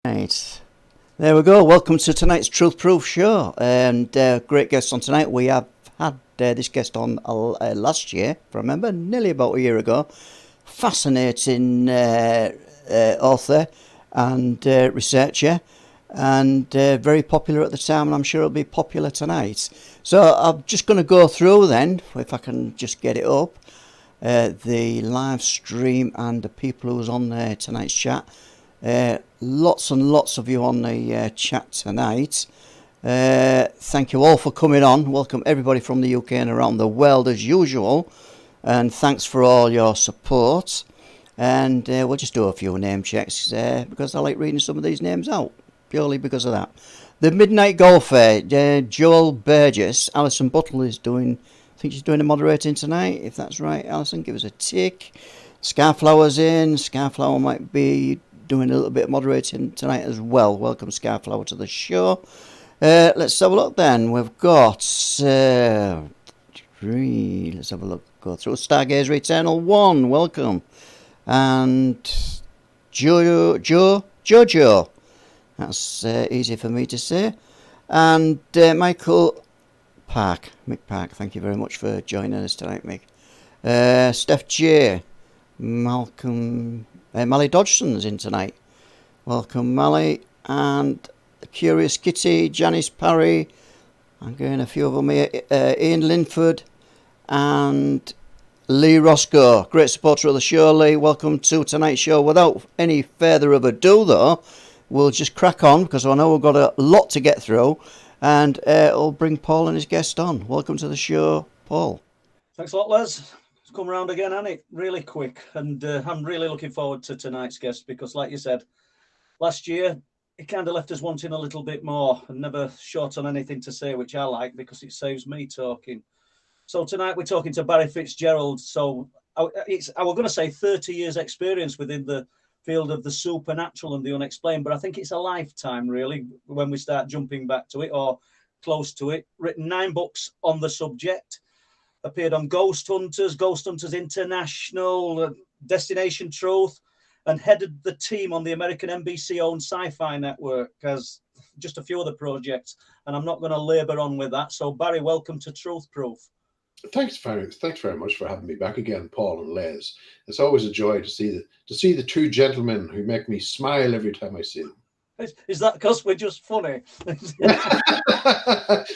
Right. There we go. Welcome to tonight's Truth Proof show. And great guests on tonight. We have had this guest on last year, if I remember, nearly about a year ago. Fascinating author and researcher, and very popular at the time, and I'm sure it'll be popular tonight. So I'm just going to go through then, if I can just get it up, the live stream and the people who was on tonight's chat. Lots and lots of you on the chat tonight. Thank you all for coming on. Welcome everybody from the UK and around the world as usual. And thanks for all your support. And we'll just do a few name checks because I like reading some of these names out, purely because of that. The Midnight Golfer, Joel Burgess. Alison Buttle is doing, I think she's doing the moderating tonight. If that's right, Alison, give us a tick. Scarflower's in. Scarflower might be doing a little bit of moderating tonight as well. Welcome, Scarflower, to the show. Let's have a look then. We've got let's have a look. Go through Stargazer Eternal 1. Welcome. And Jojo. That's easy for me to say. And Michael Park. Mick Park, thank you very much for joining us tonight, Mick. Steph J. Malcolm. Mally Dodgson's in tonight. Welcome, Mally. And Curious Kitty, Janice Parry. I'm getting a few of them here. Ian Linford and Lee Roscoe. Great supporter of the show, Lee. Welcome to tonight's show. Without any further of ado, though, we'll just crack on because I know we've got a lot to get through. And I'll bring Paul and his guest on. Welcome to the show, Paul. Thanks a lot, Les. Come around again, hasn't it? Really quick, and I'm really looking forward to tonight's guest because, like you said, last year it kind of left us wanting a little bit more and never short on anything to say, which I like because it saves me talking. So tonight we're talking to Barry Fitzgerald. So I was going to say 30 years experience within the field of the supernatural and the unexplained, but I think it's a lifetime really when we start jumping back to it or close to it. Written 9 books on the subject. Appeared on Ghost Hunters International, Destination Truth, and headed the team on the American NBC-owned SyFy network as just a few other projects. And I'm not going to labour on with that. So, Barry, welcome to Truth Proof. Thanks very much for having me back again, Paul and Les. It's always a joy to see the two gentlemen who make me smile every time I see them. Is that because we're just funny?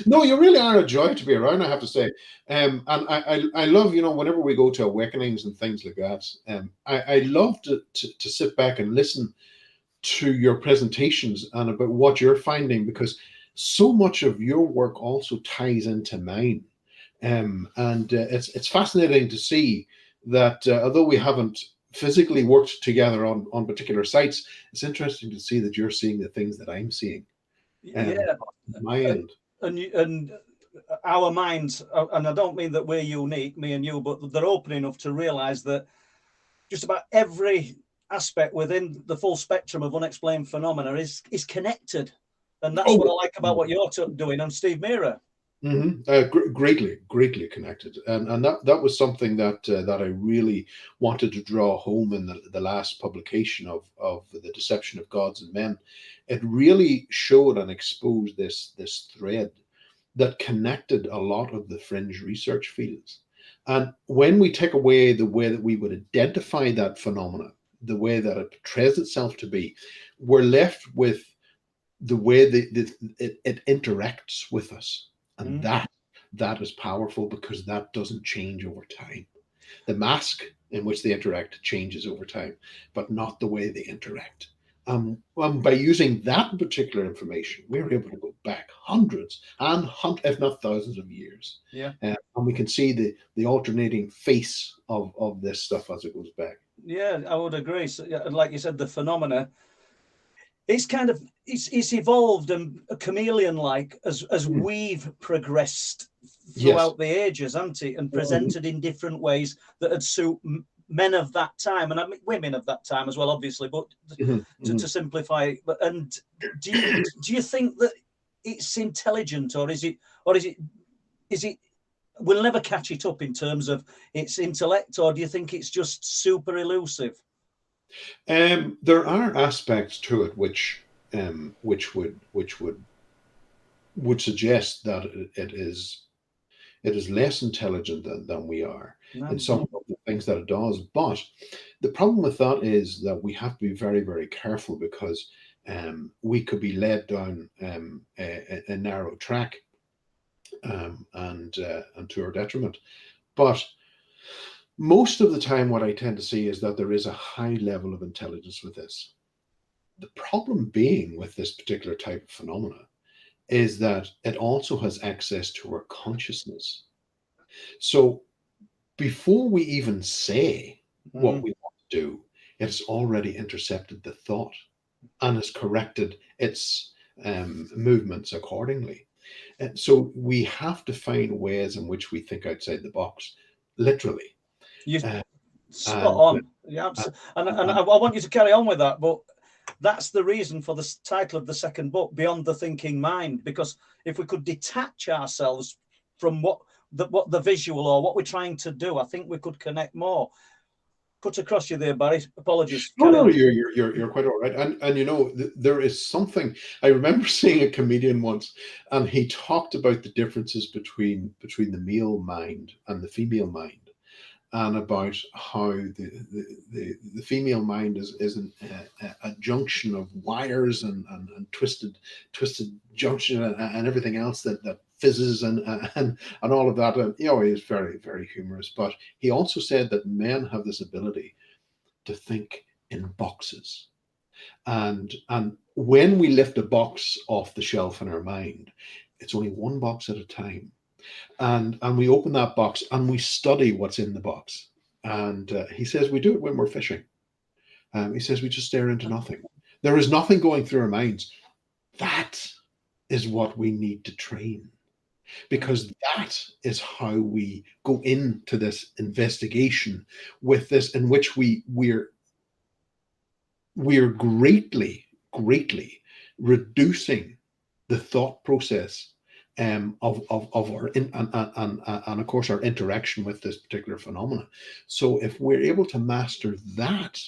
No, you really are a joy to be around, I have to say. And I love, whenever we go to awakenings and things like that, I love to sit back and listen to your presentations and about what you're finding, because so much of your work also ties into mine. And it's fascinating to see that although we haven't physically worked together on particular sites, it's interesting to see that you're seeing the things that I'm seeing. My end. And our minds, and I don't mean that we're unique, me and you, but they're open enough to realize that just about every aspect within the full spectrum of unexplained phenomena is connected. And that's what I like about what you're doing and Steve Mira. Mm-hmm. Greatly connected, and that was something that I really wanted to draw home in the last publication of The Deception of Gods and Men. It really showed and exposed this thread that connected a lot of the fringe research fields. And when we take away the way that we would identify that phenomena, the way that it portrays itself to be, we're left with the way it interacts with us. And that is powerful because that doesn't change over time. The mask in which they interact changes over time, but not the way they interact. By using that particular information, we're able to go back hundreds if not thousands of years. Yeah. And we can see the alternating face of this stuff as it goes back. Yeah, I would agree. So, like you said, the phenomena, it's evolved and chameleon-like as we've progressed throughout the ages, hasn't it? And presented in different ways that would suit men of that time, and I mean women of that time as well, obviously. But to simplify, and do you think that it's intelligent, or is it we'll never catch it up in terms of its intellect, or do you think it's just super elusive? There are aspects to it which which would suggest that it is less intelligent than we are in some of the things that it does. But the problem with that is that we have to be very, very careful, because we could be led down a narrow track, and to our detriment. But most of the time, what I tend to see is that there is a high level of intelligence with this. The problem being with this particular type of phenomena is that it also has access to our consciousness. So before we even say what we want to do, it's already intercepted the thought and has corrected its movements accordingly. And so we have to find ways in which we think outside the box, literally. You Uh, spot and, on. Yeah, and I want you to carry on with that, but that's the reason for the title of the second book, Beyond the Thinking Mind, because if we could detach ourselves from what the visual or what we're trying to do, I think we could connect more. Cut across you there, Barry. Apologies. no, you're quite all right. And you know, there is something. I remember seeing a comedian once, and he talked about the differences between the male mind and the female mind, and about how the female mind is a junction of wires and twisted junction and everything else that fizzes and all of that. And you know, he's very, very humorous. But he also said that men have this ability to think in boxes, and when we lift a box off the shelf in our mind, it's only one box at a time. And we open that box and we study what's in the box. And he says we do it when we're fishing. He says we just stare into nothing. There is nothing going through our minds. That is what we need to train, because that is how we go into this investigation with this, in which we're greatly reducing the thought process of our and of course our interaction with this particular phenomena. So if we're able to master that,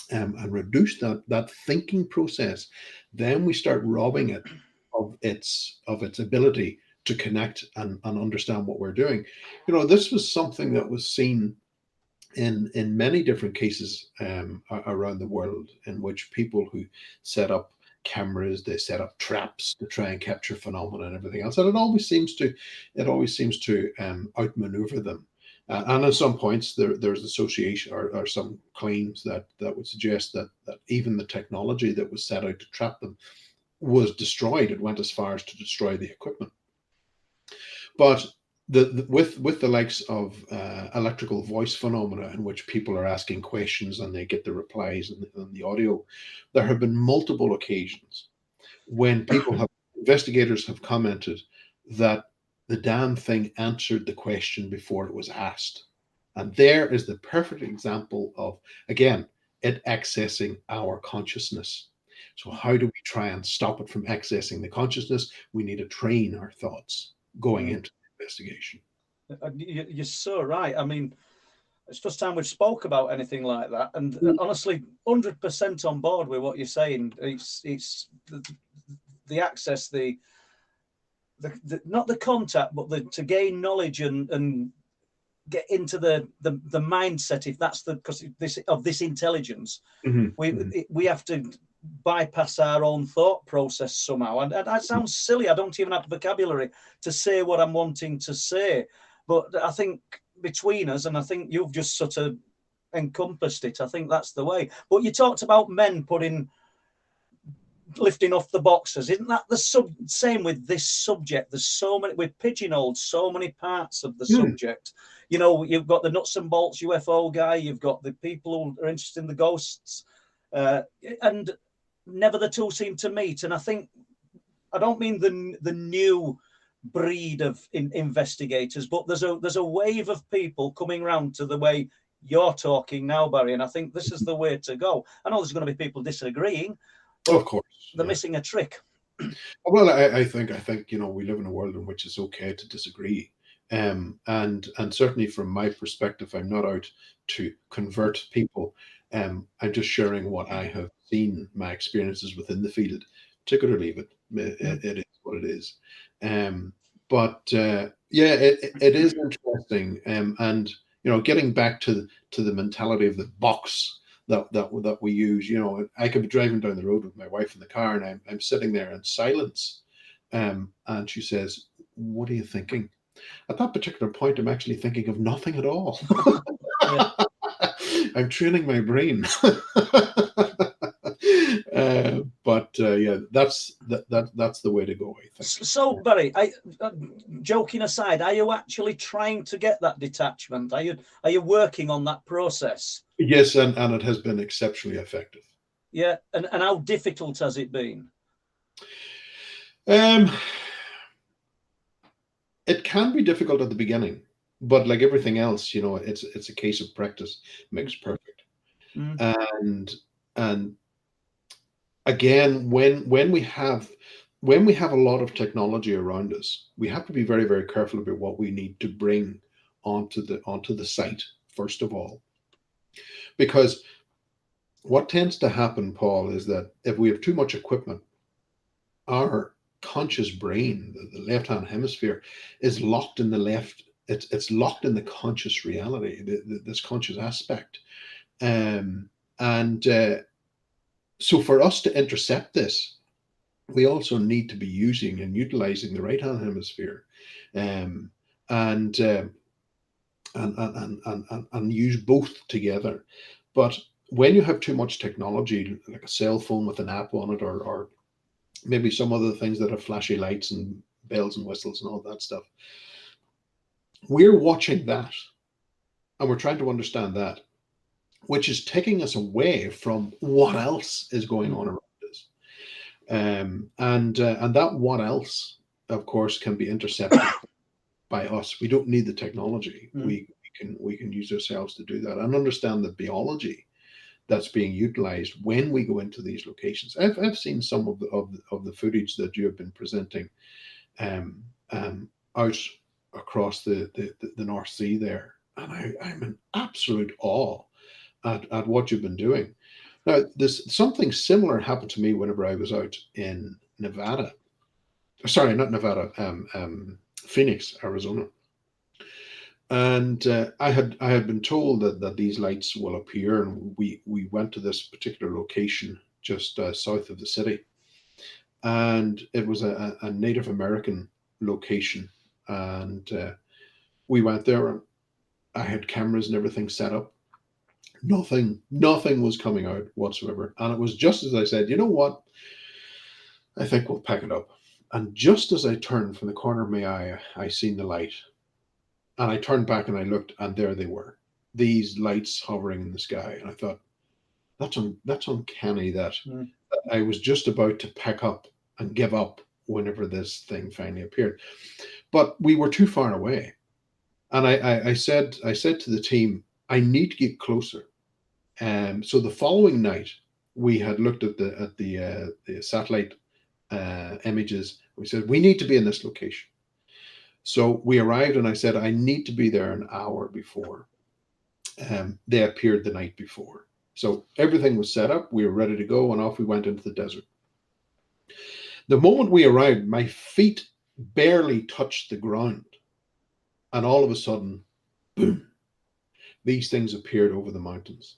and reduce that thinking process, then we start robbing it of its ability to connect and understand what we're doing. You know, this was something that was seen in many different cases around the world, in which people who set up cameras, they set up traps to try and capture phenomena and everything else, and it always seems to outmaneuver them. And at some points, there's association or some claims that would suggest that even the technology that was set out to trap them was destroyed. It went as far as to destroy the equipment. But with the likes of electrical voice phenomena, in which people are asking questions and they get the replies and the audio, there have been multiple occasions when investigators have commented that the damn thing answered the question before it was asked. And there is the perfect example of, again, it accessing our consciousness. So how do we try and stop it from accessing the consciousness? We need to train our thoughts going into the investigation. You're so right. I mean, it's first time we've spoke about anything like that, and honestly, 100% on board with what you're saying. It's the access, the not the contact, but to gain knowledge and get into the mindset. If that's because this intelligence, we have to bypass our own thought process somehow. And that sounds silly. I don't even have the vocabulary to say what I'm wanting to say. But I think between us, and I think you've just sort of encompassed it, I think that's the way. But you talked about men lifting off the boxes. Isn't that the same with this subject? There's so many, we've pigeonholed so many parts of the subject. You know, you've got the nuts and bolts UFO guy, you've got the people who are interested in the ghosts, and never the two seem to meet. And I think, I don't mean the new breed of investigators, but there's a wave of people coming around to the way you're talking now, Barry, and I think this is the way to go. I know there's going to be people disagreeing, but of course they're missing a trick. Well, I think you know, we live in a world in which it's okay to disagree, and certainly from my perspective, I'm not out to convert people. I'm just sharing what I have seen my experiences within the field. Take it or leave it. It is what it is. Yeah, it is interesting. And getting back to the mentality of the box that we use. I could be driving down the road with my wife in the car, and I'm sitting there in silence, and she says, "What are you thinking?" At that particular point, I'm actually thinking of nothing at all. Yeah. I'm training my brain. Yeah, that's the way to go, I think. So, Barry, joking aside, are you actually trying to get that detachment? Are you working on that process? Yes, and it has been exceptionally effective. Yeah, and how difficult has it been? It can be difficult at the beginning, but like everything else, it's a case of practice makes perfect. And again, when we have a lot of technology around us, we have to be very, very careful about what we need to bring onto the site, first of all. Because what tends to happen, Paul, is that if we have too much equipment, our conscious brain, the left-hand hemisphere, is locked in the left. It's locked in the conscious reality, this conscious aspect. So for us to intercept this, we also need to be using and utilizing the right-hand hemisphere, and use both together. But when you have too much technology, like a cell phone with an app on it, or maybe some other things that have flashy lights and bells and whistles and all that stuff, we're watching that, and we're trying to understand that, which is taking us away from what else is going on around us. And that what else, of course, can be intercepted by us. We don't need the technology. We can use ourselves to do that and understand the biology that's being utilized when we go into these locations. I've seen some of the footage that you have been presenting out across the North Sea there, and I'm in absolute awe at what you've been doing. Now, something similar happened to me whenever I was out in Nevada. Sorry, not Nevada, Phoenix, Arizona. And I had been told that these lights will appear, and we went to this particular location just south of the city, and it was a Native American location, and we went there, and I had cameras and everything set up. Nothing was coming out whatsoever, and it was just as I said. You know what? I think we'll pack it up. And just as I turned from the corner of my eye, I seen the light. And I turned back and I looked, and there they were, these lights hovering in the sky. And I thought, that's uncanny that I was just about to pack up and give up whenever this thing finally appeared. But we were too far away. And I said to the team, I need to get closer. So the following night, we had looked at the satellite images. We said, we need to be in this location. So we arrived, and I said, I need to be there an hour before. They appeared the night before. So everything was set up. We were ready to go, and off we went into the desert. The moment we arrived, my feet barely touched the ground. And all of a sudden, boom, these things appeared over the mountains.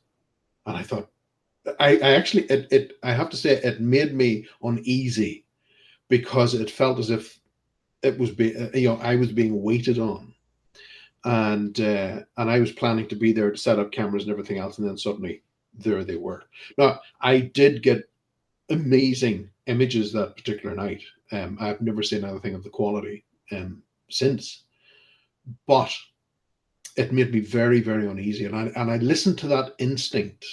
And I thought, I actually, I have to say, it made me uneasy, because it felt as if it was I was being waited on, and I was planning to be there to set up cameras and everything else, and then suddenly there they were. Now, I did get amazing images that particular night. I've never seen anything of the quality since, but it made me very, very uneasy, and I listened to that instinct,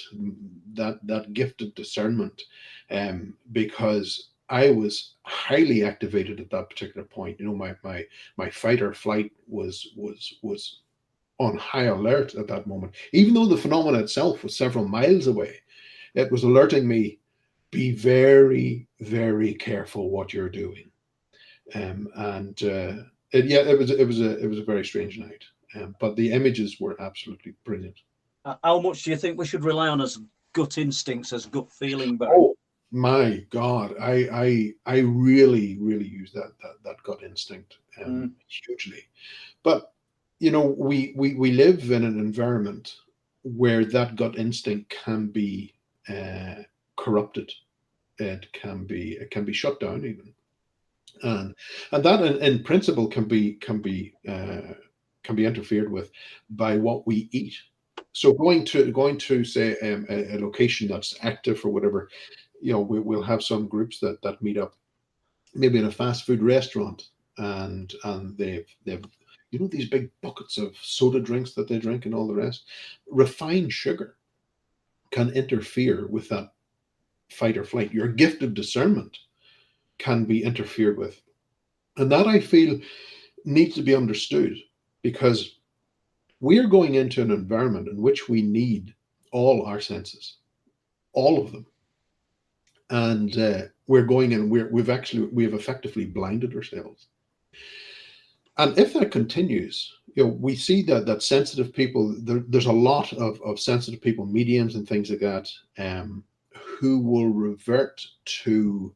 that gift of discernment, because I was highly activated at that particular point. My fight or flight was on high alert at that moment. Even though the phenomena itself was several miles away, it was alerting me, be very, very careful what you're doing. It was a very strange night. But the images were absolutely brilliant. How much do you think we should rely on as gut instincts as gut feeling, Barry. Oh my God, I really use that gut instinct hugely. But we live in an environment where that gut instinct can be corrupted. It can be shut down even, and that in principle can be interfered with by what we eat. So going to say a location that's active or whatever, we'll have some groups that meet up maybe in a fast food restaurant, and they've these big buckets of soda drinks that they drink and all the rest. Refined sugar can interfere with that fight or flight. Your gift of discernment can be interfered with, and that, I feel, needs to be understood, because we are going into an environment in which we need all our senses, all of them, and we're going in. We've effectively blinded ourselves. And if that continues, we see that sensitive people, there's a lot of sensitive people, mediums and things like that, who will revert to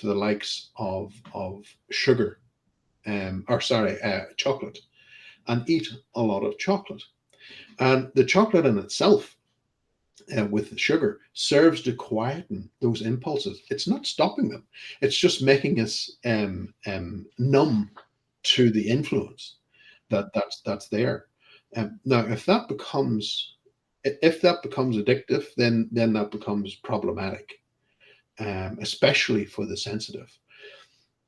the likes of sugar, chocolate, and eat a lot of chocolate. And the chocolate in itself, with the sugar, serves to quieten those impulses. It's not stopping them. It's just making us numb to the influence that's there. Now, if that becomes addictive, then that becomes problematic, especially for the sensitive.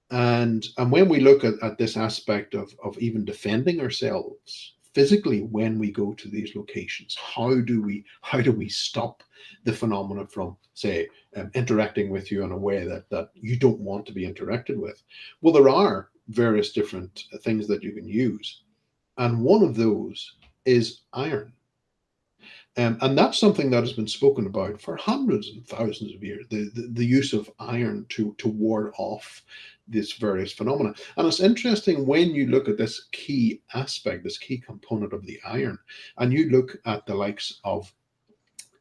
And when we look at this aspect of even defending ourselves physically when we go to these locations, how do we stop the phenomena from, say, interacting with you in a way that you don't want to be interacted with? Well, there are various different things that you can use, and one of those is iron. And that's something that has been spoken about for hundreds and thousands of years, the use of iron to ward off these various phenomena. And it's interesting when you look at this key aspect, this key component of the iron, and you look at the likes of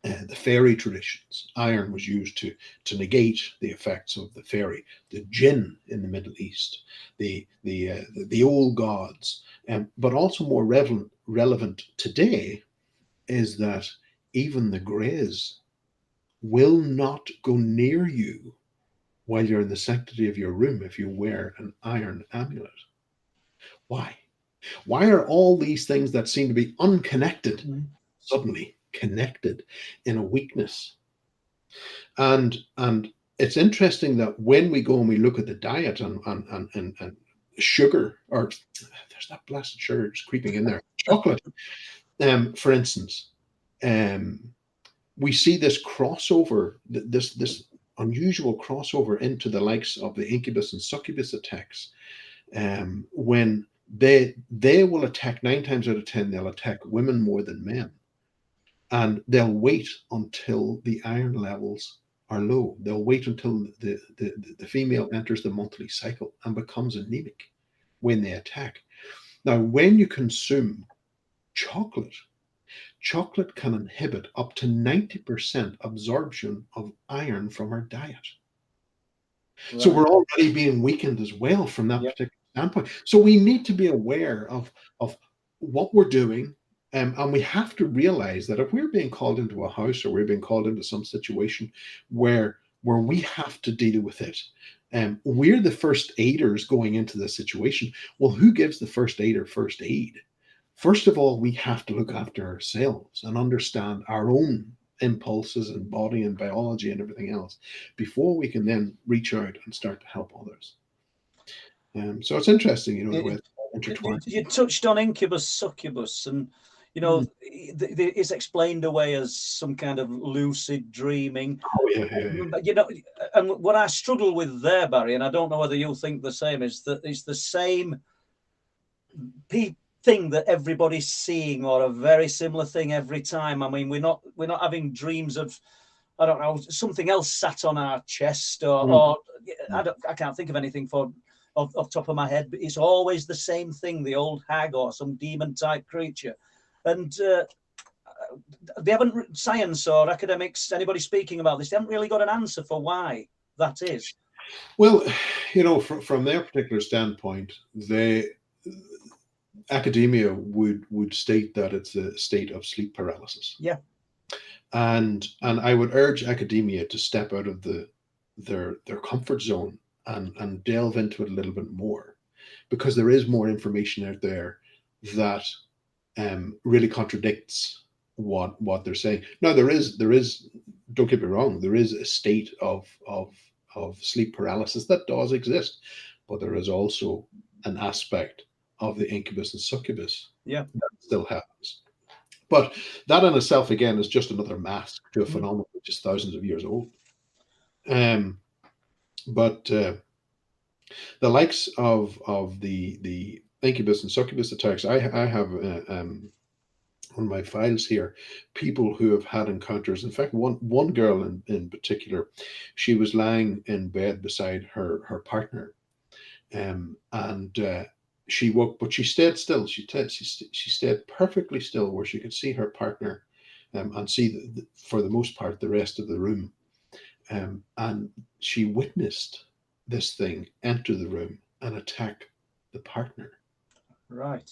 the fairy traditions. Iron was used to negate the effects of the fairy, the jinn in the Middle East, the old gods, but also more relevant today is that even the greys will not go near you while you're in the sanctity of your room if you wear an iron amulet. Why? Why are all these things that seem to be unconnected suddenly connected in a weakness? And it's interesting that when we go and we look at the diet and sugar, or there's that blessed sugar just creeping in there, chocolate, for instance, we see this crossover, this unusual crossover into the likes of the incubus and succubus attacks, when they will attack 9 times out of 10, they'll attack women more than men, and they'll wait until the iron levels are low. They'll wait until the female enters the monthly cycle and becomes anemic when they attack. Now, when you consume chocolate can inhibit up to 90% absorption of iron from our diet. Right. So we're already being weakened as well from that particular standpoint. So we need to be aware of what we're doing, and we have to realize that if we're being called into a house or we're being called into some situation where we have to deal with it, we're the first aiders going into the situation. Well, who gives the first aider first aid? First of all, we have to look after ourselves and understand our own impulses and body and biology and everything else before we can then reach out and start to help others. So it's interesting, the way it's intertwined. You touched on incubus, succubus, and it's explained away as some kind of lucid dreaming. Oh, yeah. And what I struggle with there, Barry, and I don't know whether you'll think the same, is that it's the same thing that everybody's seeing, or a very similar thing every time. I mean, we're not having dreams of, I don't know, something else sat on our chest, or I can't think of anything off top of my head, but it's always the same thing, the old hag or some demon type creature. And they haven't, science or academics, anybody speaking about this, they haven't really got an answer for why that is. Well, you know, from their particular standpoint, academia would state that it's a state of sleep paralysis. Yeah. And I would urge academia to step out of their comfort zone and delve into it a little bit more, because there is more information out there that really contradicts what they're saying. Now there is, don't get me wrong, there is a state of sleep paralysis that does exist, but there is also an aspect of the incubus and succubus that still happens. But that in itself, again, is just another mask to a phenomenon which is thousands of years old. But the likes of the incubus and succubus attacks, I have on my files here, people who have had encounters. In fact, one girl in particular, she was lying in bed beside her partner, and she woke, but she stayed still. She stayed perfectly still, where she could see her partner, and see for the most part the rest of the room, and she witnessed this thing enter the room and attack the partner. Right.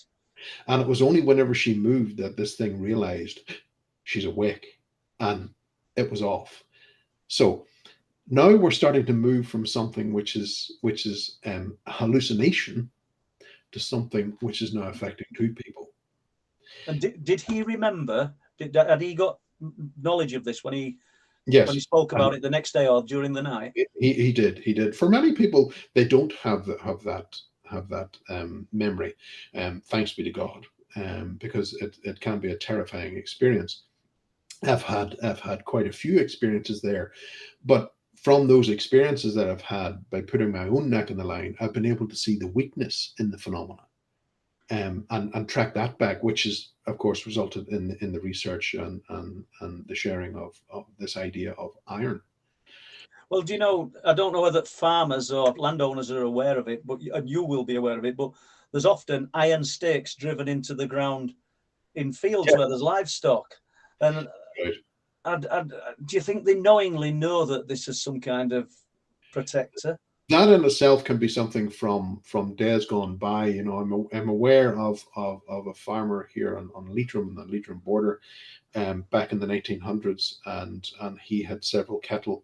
And it was only whenever she moved that this thing realized she's awake, and it was off. So now we're starting to move from something which is a hallucination to something which is now affecting two people. And did he remember? Had he got knowledge of this when he spoke about it the next day or during the night? He did. For many people, they don't have that memory. Thanks be to God, because it can be a terrifying experience. I've had quite a few experiences there, but from those experiences that I've had, by putting my own neck in the line, I've been able to see the weakness in the phenomena, and track that back, which is, of course, resulted in the research and the sharing of this idea of iron. Well, do you know, I don't know whether farmers or landowners are aware of it, but you will be aware of it, but there's often iron stakes driven into the ground in fields where there's livestock. And do you think they knowingly know that this is some kind of protector? That in itself can be something from days gone by. You know, I'm aware of a farmer here on Leitrim, the Leitrim border, back in the 1900s, and he had several cattle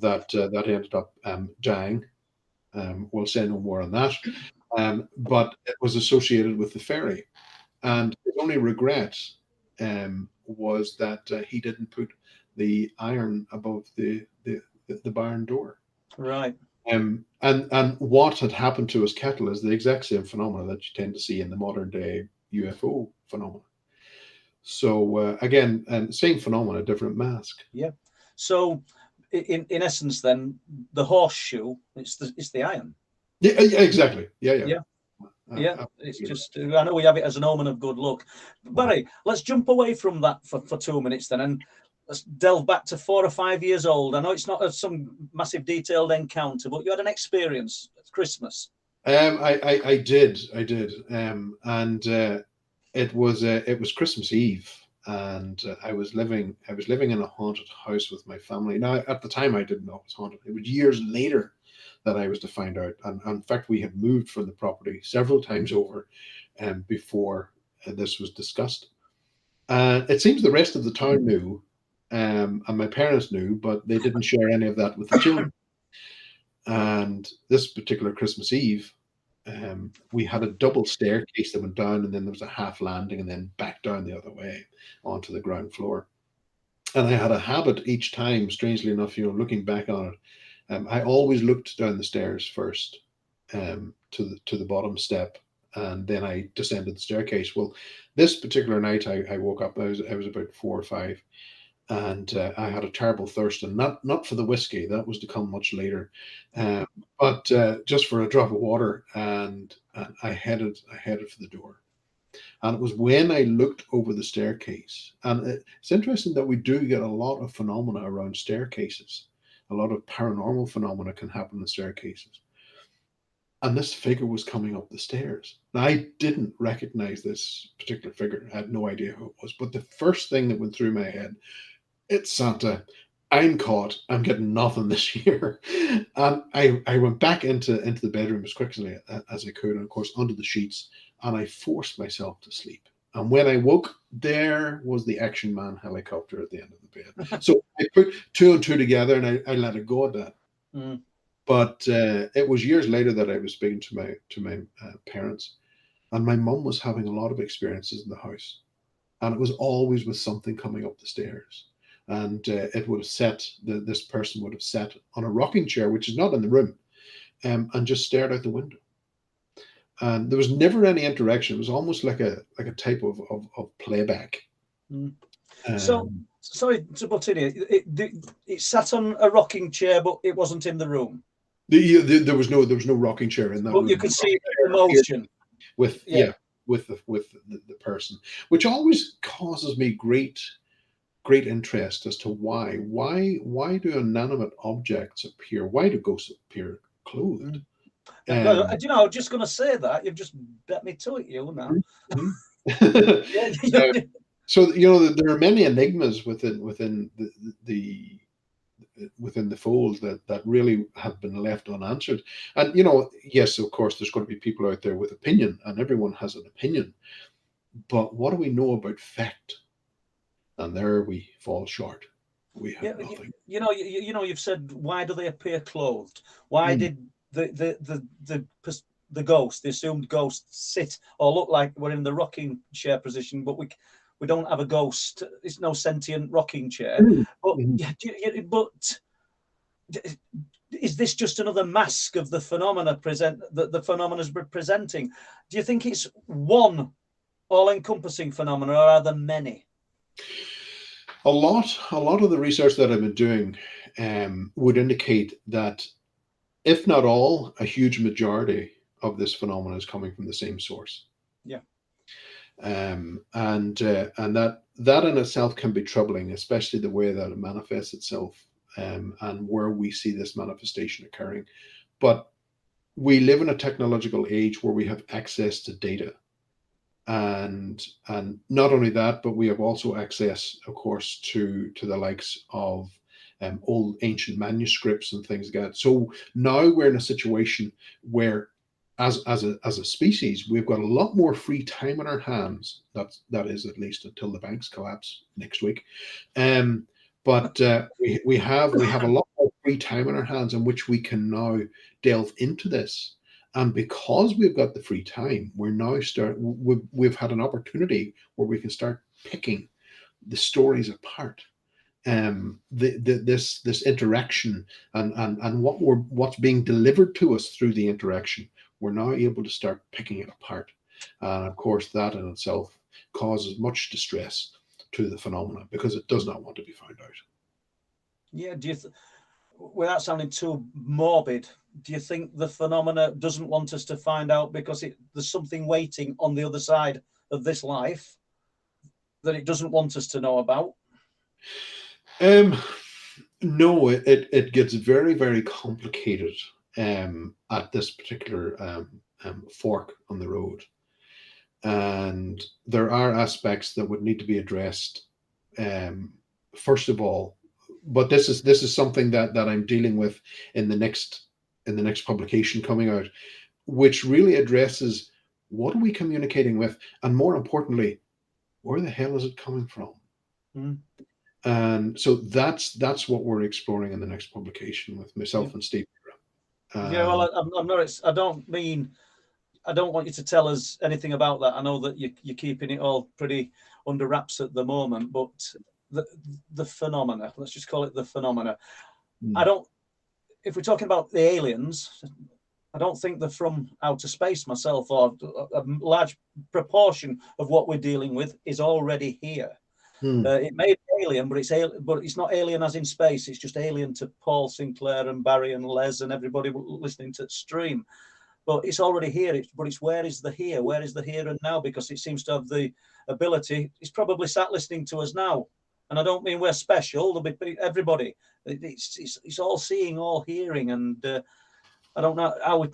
that ended up dying. We'll say no more on that. But it was associated with the ferry, and his only regret was that he didn't put the iron above the barn door. Right. And what had happened to his cattle is the exact same phenomena that you tend to see in the modern day UFO phenomena. So again, same phenomena, different mask. Yeah. So in essence, then the horseshoe, it's the iron. Yeah, exactly. Yeah. It's just, I know we have it as an omen of good luck. Barry, let's jump away from that for 2 minutes then, and let's delve back to 4 or 5 years old. I know it's not some massive detailed encounter, but you had an experience at Christmas. I did, and it was Christmas Eve, and I was living in a haunted house with my family. Now, at the time, I didn't know it was haunted. It was years later that I was to find out. And in fact, we had moved from the property several times over, before this was discussed. It seems the rest of the town knew, and my parents knew, but they didn't share any of that with the children. And this particular Christmas Eve, we had a double staircase that went down, and then there was a half landing, and then back down the other way onto the ground floor. And I had a habit each time, strangely enough, looking back on it, I always looked down the stairs first, to the bottom step, and then I descended the staircase. Well, this particular night, I woke up. I was about 4 or 5, and I had a terrible thirst, and not for the whiskey, that was to come much later, but just for a drop of water, and I headed for the door. And it was when I looked over the staircase, and it's interesting that we do get a lot of phenomena around staircases. A lot of paranormal phenomena can happen in staircases. and this figure was coming up the stairs. Now, I didn't recognize this particular figure. I had no idea who it was. But the first thing that went through my head, it's Santa. I'm caught. I'm getting nothing this year. And I went back into the bedroom as quickly as I could, and of course under the sheets, and I forced myself to sleep. And when I woke, there was the Action Man helicopter at the end of the bed. So I put two and two together, and I let it go at that. Mm. But it was years later that I was speaking to my parents, and my mum was having a lot of experiences in the house, and it was always with something coming up the stairs. And it would have this person would have sat on a rocking chair, which is not in the room, and just stared out the window. And there was never any interaction. It was almost like a type of playback. Mm. So, sorry to butt in here. It sat on a rocking chair, but it wasn't in the room. There was no rocking chair in that room. But you could see the motion with the person, which always causes me great interest as to why do inanimate objects appear? Why do ghosts appear clothed? Do you know, I was just going to say that. You've just bet me to it, you now. So there are many enigmas within the fold that really have been left unanswered. And yes, of course, there's going to be people out there with opinion, and everyone has an opinion. But what do we know about fact? And there we fall short. We have nothing. You've said, why do they appear clothed? Why did the ghost, the assumed ghost, sit or look like we're in the rocking chair position, but we don't have a ghost. It's no sentient rocking chair. But is this just another mask of the phenomena that the phenomena is presenting? Do you think it's one all-encompassing phenomena, or are there many? A lot of the research that I've been doing would indicate that, if not all, a huge majority of this phenomenon is coming from the same source. Yeah. And that in itself can be troubling, especially the way that it manifests itself, and where we see this manifestation occurring. But we live in a technological age where we have access to data. And not only that, but we have also access, of course, to the likes of old ancient manuscripts and things like that. So now we're in a situation where, as a species, we've got a lot more free time on our hands. That is, at least until the banks collapse next week. But we have a lot more free time on our hands in which we can now delve into this. And because we've got the free time, we've had an opportunity where we can start picking the stories apart. This interaction and what's being delivered to us through the interaction, we're now able to start picking it apart. And of course, that in itself causes much distress to the phenomena, because it does not want to be found out. Yeah. Without sounding too morbid, do you think the phenomena doesn't want us to find out because there's something waiting on the other side of this life that it doesn't want us to know about? No, it gets very, very complicated at this particular fork on the road. And there are aspects that would need to be addressed, first of all. But this is something that I'm dealing with in the next publication coming out, which really addresses what are we communicating with, and more importantly, where the hell is it coming from? And so that's what we're exploring in the next publication with myself and Steve. Well, I'm not. I don't want you to tell us anything about that. I know that you're keeping it all pretty under wraps at the moment, but the phenomena, let's just call it the phenomena. If we're talking about the aliens, I don't think they're from outer space myself, or a large proportion of what we're dealing with is already here. It may be alien, but it's not alien as in space. It's just alien to Paul, Sinclair, and Barry, and Les, and everybody listening to the stream. But it's already here. It's where is the here? Where is the here and now? Because it seems to have the ability. It's probably sat listening to us now. And I don't mean we're special. There'll be everybody. It's all seeing, all hearing, and I don't know how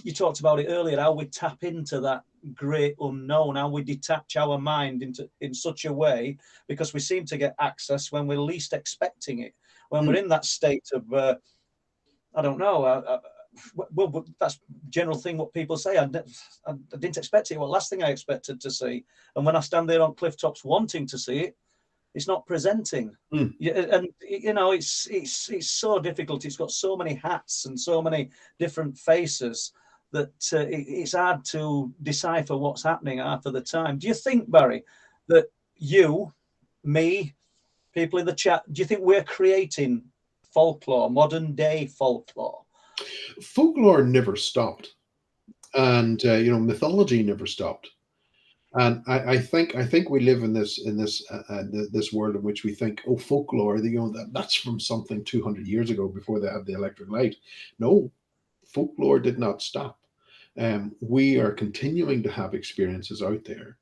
you talked about it earlier, how we tap into that great unknown, how we detach our mind in such a way, because we seem to get access when we're least expecting it, when we're in that state of, I don't know, well, that's general thing what people say. I didn't expect it. Well, last thing I expected to see, and when I stand there on cliff tops wanting to see it, it's not presenting. And you know, it's so difficult. It's got so many hats and so many different faces that it's hard to decipher what's happening half of the time. Do you think, Barry, that you, me, people in the chat, do you think we're creating folklore, modern day folklore? Folklore never stopped, and you know, mythology never stopped. And I think we live in this world in which we think, oh, folklore, you know, that's from something 200 years ago before they had the electric light. No, folklore did not stop. We are continuing to have experiences out there.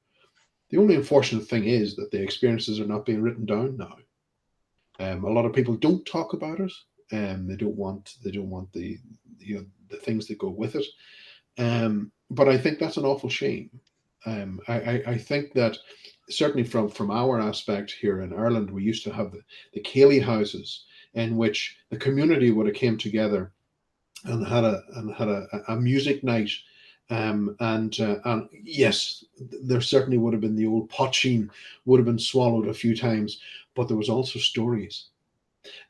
The only unfortunate thing is that the experiences are not being written down now. A lot of people don't talk about it. They don't want the you know the things that go with it. But I think that's an awful shame. I think that certainly from our aspect here in Ireland, we used to have the Cayley houses in which the community would have came together and had a music night. And yes, there certainly would have been the old potsheen would have been swallowed a few times, but there was also stories.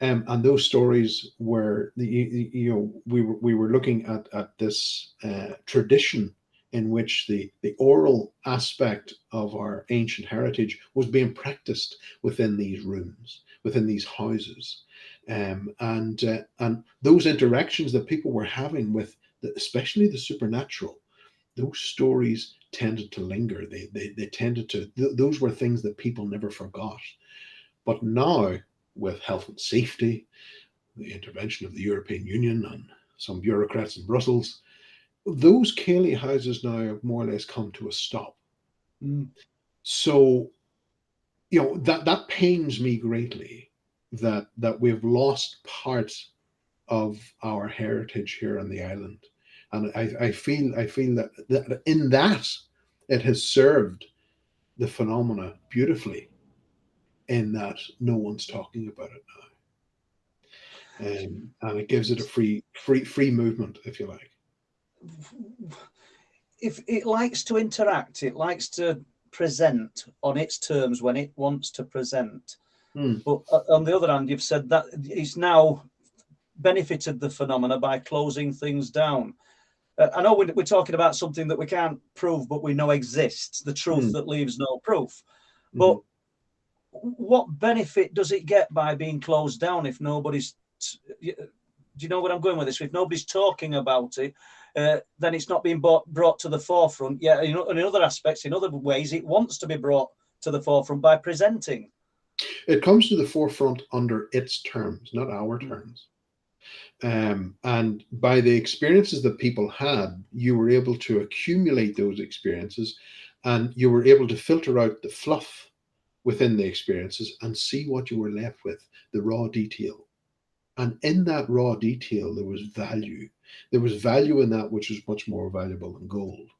And those stories were you know we were looking at this tradition in which the oral aspect of our ancient heritage was being practiced within these rooms, within these houses, and those interactions that people were having with especially the supernatural, those stories tended to linger. They tended to those were things that people never forgot. But now, with health and safety, the intervention of the European Union and some bureaucrats in Brussels, those Cayley houses now have more or less come to a stop. So, you know, that pains me greatly that we've lost parts of our heritage here on the island. And I feel that in that it has served the phenomena beautifully, in that no one's talking about it now. And it gives it a free movement, if you like. If it likes to interact, it likes to present on its terms when it wants to present. But on the other hand, you've said that it's now benefited the phenomena by closing things down. I know we're talking about something that we can't prove, but we know exists, the truth that leaves no proof. But what benefit does it get by being closed down if nobody's... Do you know where I'm going with this? If nobody's talking about it, then it's not being brought to the forefront. Yeah, you know, in other aspects, in other ways, it wants to be brought to the forefront by presenting. It comes to the forefront under its terms, not our terms. And by the experiences that people had, you were able to accumulate those experiences, and you were able to filter out the fluff within the experiences and see what you were left with, the raw detail. And in that raw detail, there was value. There was value in that which was much more valuable than gold.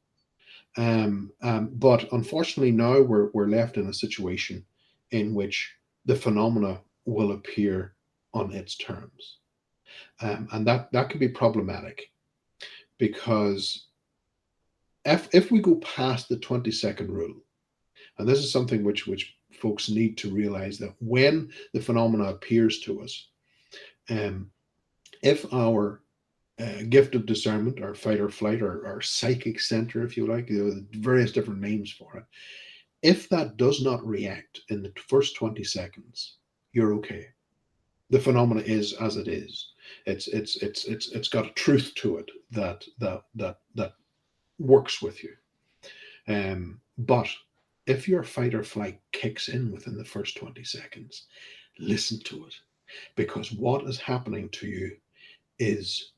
But unfortunately, now we're left in a situation in which the phenomena will appear on its terms. And that can be problematic, because if we go past the 20-second rule, and this is something which folks need to realize, that when the phenomena appears to us, if our gift of discernment, our fight or flight, or our psychic center, if you like, you know, various different names for it, if that does not react in the first 20 seconds, you're okay. The phenomena is as it is. It's got a truth to it that works with you. But if your fight or flight kicks in within the first 20 seconds, listen to it, because what is happening to you is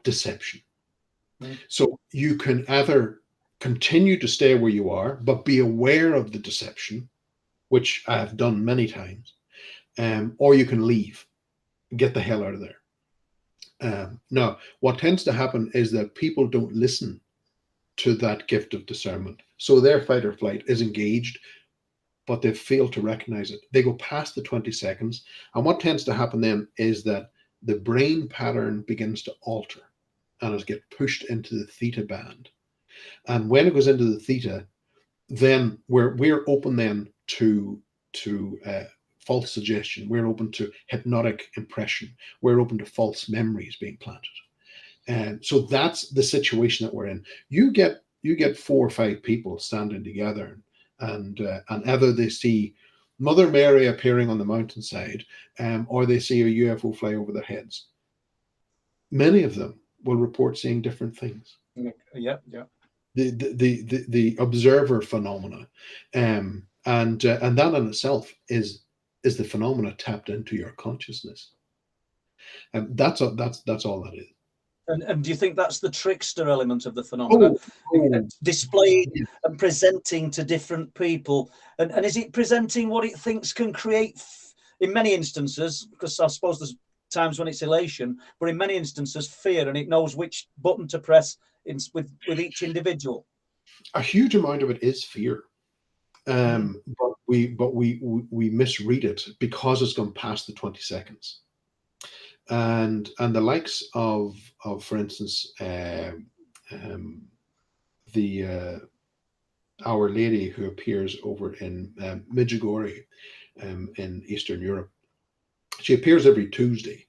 deception. So you can either continue to stay where you are, but be aware of the deception, which I have done many times, or you can leave, get the hell out of there. Now, what tends to happen is that people don't listen to that gift of discernment. So their fight or flight is engaged, but they fail to recognize it. They go past the 20 seconds. And what tends to happen then is that the brain pattern begins to alter and it gets pushed into the theta band. And when it goes into the theta, then we're open then to false suggestion. We're open to hypnotic impression. We're open to false memories being planted. And so that's the situation that we're in. You get 4 or 5 people standing together, and either they see Mother Mary appearing on the mountainside, or they see a UFO fly over their heads. Many of them will report seeing different things. Yeah. The observer phenomena, and that in itself is the phenomena tapped into your consciousness, and that's all that is. And do you think that's the trickster element of the phenomena? Displayed and presenting to different people, and is it presenting what it thinks can create in many instances, because I suppose there's times when it's elation, but in many instances fear, and it knows which button to press with each individual? A huge amount of it is fear, but we misread it because it's gone past the 20 seconds, and the likes of for instance the Our Lady who appears over in Medjugorje in Eastern Europe. She appears every Tuesday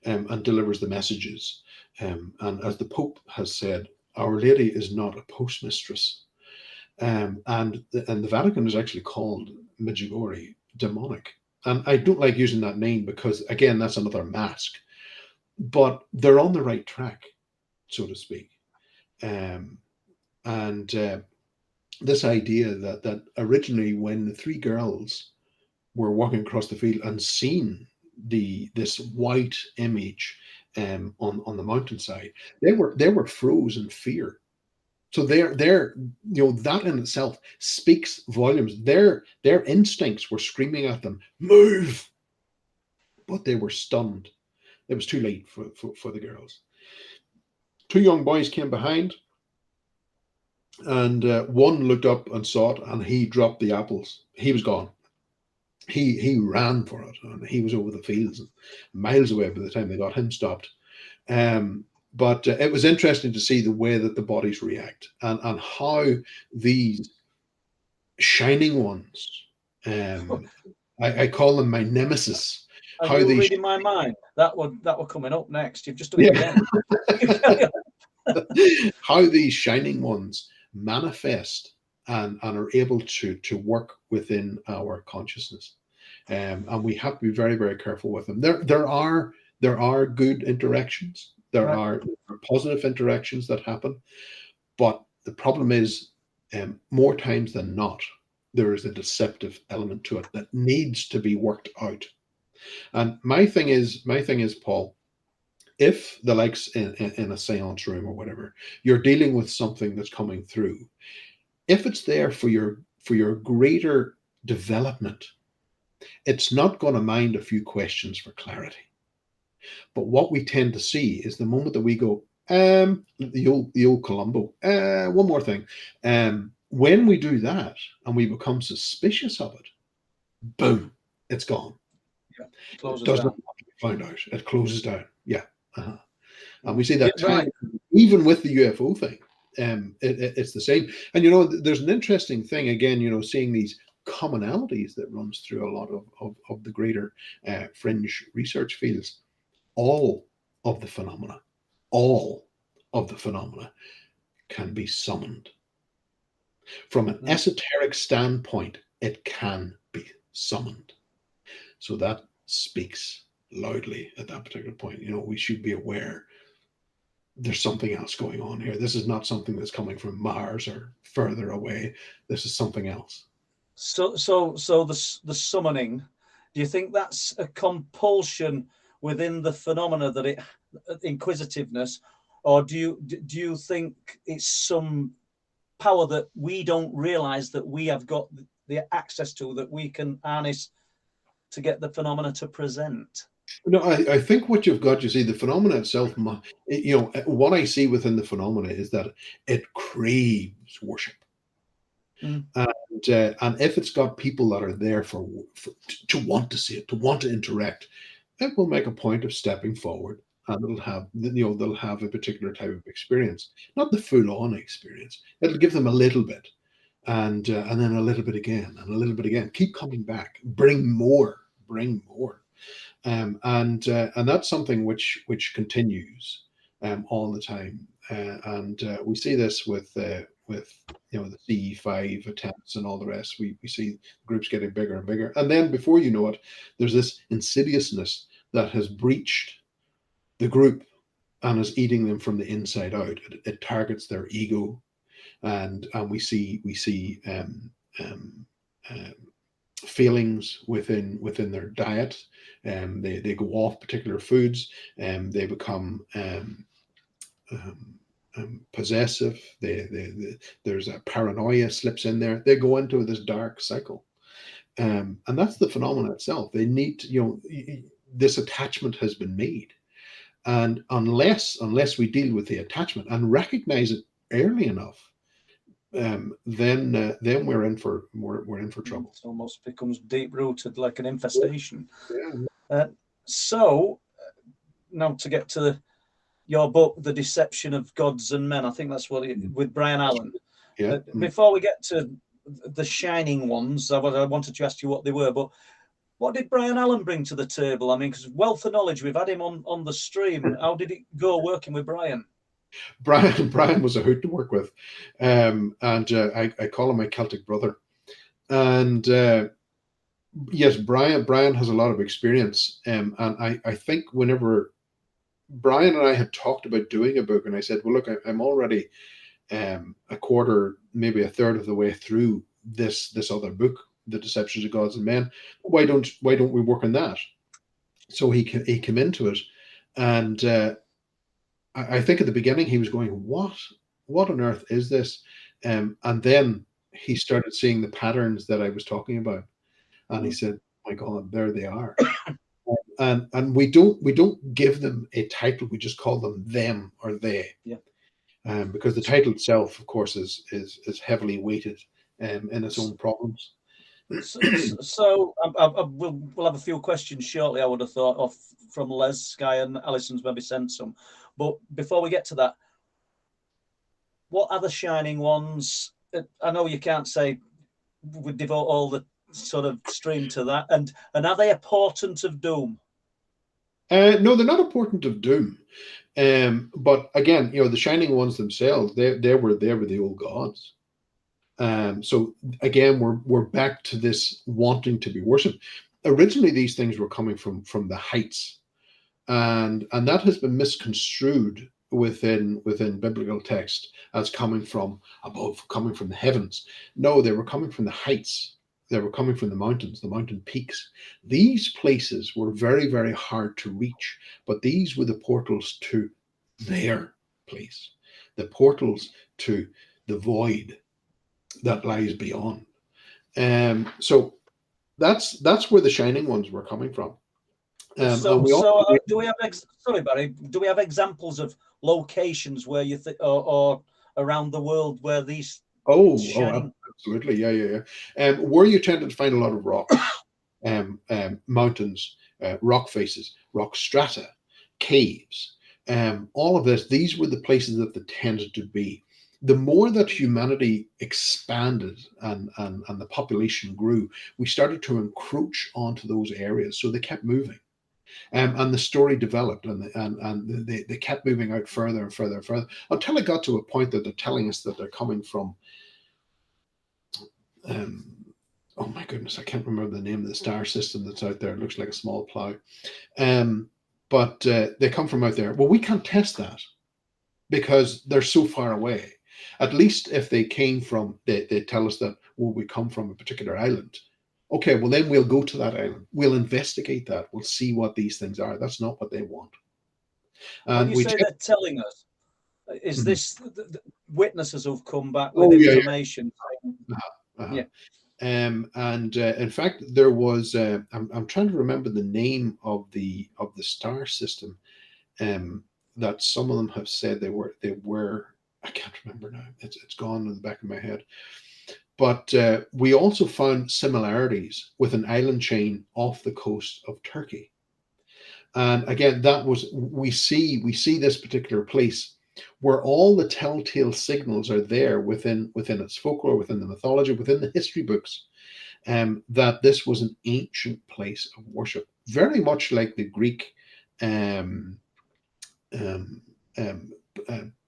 and delivers the messages. And as the Pope has said, Our Lady is not a postmistress. And the Vatican is actually called Medjugorje demonic. And I don't like using that name because, again, that's another mask. But they're on the right track, so to speak. This idea that originally when the 3 girls were walking across the field and seen this white image on the mountainside, they were froze in fear. So they're that in itself speaks volumes. Their instincts were screaming at them, move, but they were stunned. It was too late for the girls. 2 young boys came behind, and one looked up and saw it, and he dropped the apples. He was gone. He ran for it, and he was over the fields and miles away by the time they got him stopped. But it was interesting to see the way that the bodies react, and how these shining ones, I call them my nemesis. Are how you they reading my mind? That were coming up next. You've just done it again. how these shining ones manifest and are able to work within our consciousness, and we have to be very, very careful with them. There are good interactions, there are positive interactions that happen, but the problem is, more times than not, there is a deceptive element to it that needs to be worked out. And my thing is, Paul, if the likes in a seance room or whatever, you're dealing with something that's coming through, if it's there for your greater development, it's not going to mind a few questions for clarity. But what we tend to see is the moment that we go, the old Columbo, one more thing. When we do that and we become suspicious of it, boom, it's gone. Yeah, it doesn't have to be found out. It closes down. Yeah. And we see that time, even with the UFO thing, it's the same. And there's an interesting thing again, seeing these commonalities that runs through a lot of the greater fringe research fields. All of the phenomena can be summoned. From an esoteric standpoint, it can be summoned. So that speaks loudly at that particular point. We should be aware there's something else going on here. This is not something that's coming from Mars or further away. This is something else. So the summoning, do you think that's a compulsion within the phenomena that it inquisitiveness, or do you think it's some power that we don't realize that we have got the access to, that we can harness to get the phenomena to present? No, I think what you've got, you see, the phenomena itself, what I see within the phenomena is that it craves worship. Mm. And if it's got people that are there for to want to see it, to want to interact, it will make a point of stepping forward, and they'll have a particular type of experience, not the full-on experience. It'll give them a little bit, and then a little bit again, and a little bit again. Keep coming back. Bring more. Bring more. And that's something which continues all the time. And we see this with the CE5 attempts and all the rest. We see groups getting bigger and bigger, and then before you know it, there's this insidiousness that has breached the group and is eating them from the inside out. It targets their ego, and we see um, um, failings within their diet. They go off particular foods, and they become um, possessive. There's a paranoia slips in there. They go into this dark cycle, and that's the phenomenon itself. They need to, this attachment has been made, and unless we deal with the attachment and recognize it early enough, then we're in for trouble. It almost becomes deep rooted, like an infestation. Yeah. So now to get to your book, The Deception of Gods and Men. I think that's what with Brian Allen. Yeah. Before we get to the shining ones, I wanted to ask you what they were, but what did Brian Allen bring to the table? I mean, because wealth of knowledge, we've had him on the stream. How did it go working with Brian? Brian was a hoot to work with, and I call him my Celtic brother. And yes, Brian has a lot of experience, and I think whenever Brian and I had talked about doing a book, and I said, well, look, I'm already a quarter, maybe a third of the way through this other book, The Deceptions of Gods and Men. Why don't we work on that? So he came into it, and I think at the beginning he was going, what on earth is this? And then he started seeing the patterns that I was talking about, and he said, oh my God, there they are. And we don't give them a title. We just call them or they. Yeah. Because the title itself, of course, is heavily weighted in its own problems. So we'll have a few questions shortly, I would have thought, off from Les, Sky, and Alison's maybe sent some. But before we get to that, what are the shining ones? I know you can't say we devote all the sort of stream to that. And are they a portent of doom? No, they're not a portent of doom. But again, the shining ones themselves, they were the old gods. So again, we're back to this wanting to be worshipped. Originally, these things were coming from the heights, and that has been misconstrued within biblical text as coming from above, coming from the heavens. No, they were coming from the heights. They were coming from the mountains, the mountain peaks. These places were very, very hard to reach, but these were the portals to their place, the portals to the void that lies beyond. So that's where the shining ones were coming from. Do we have sorry, Barry? Do we have examples of locations where you think, or around the world where these? Absolutely, yeah. Where you tended to find a lot of rocks, mountains, rock faces, rock strata, caves, all of this. These were the places that they tended to be. The more that humanity expanded and the population grew, we started to encroach onto those areas. So they kept moving. And the story developed, and they kept moving out further and further and further until it got to a point that they're telling us that they're coming from. Oh my goodness, I can't remember the name of the star system that's out there. It looks like a small plow. But they come from out there. Well, we can't test that because they're so far away. At least if they came from, they tell us that, well, we come from a particular island. Okay, well, then we'll go to that island. We'll investigate that. We'll see what these things are. That's not what they want. And when you say they're telling us, is this the witnesses who've come back with information? Yeah. And in fact, there was I'm trying to remember the name of the star system that some of them have said they were. I can't remember now. It's gone in the back of my head. But we also found similarities with an island chain off the coast of Turkey. And again, that was we see this particular place where all the telltale signals are there within its folklore, within the mythology, within the history books, that this was an ancient place of worship, very much like the Greek um, um, um,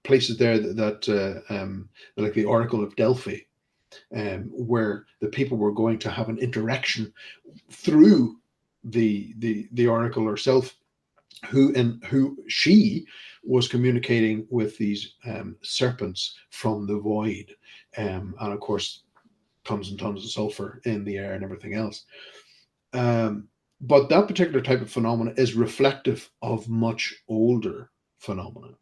places there like the Oracle of Delphi, where the people were going to have an interaction through the oracle herself, who she was communicating with these serpents from the void, and of course tons and tons of sulfur in the air and everything else. But that particular type of phenomena is reflective of much older phenomena,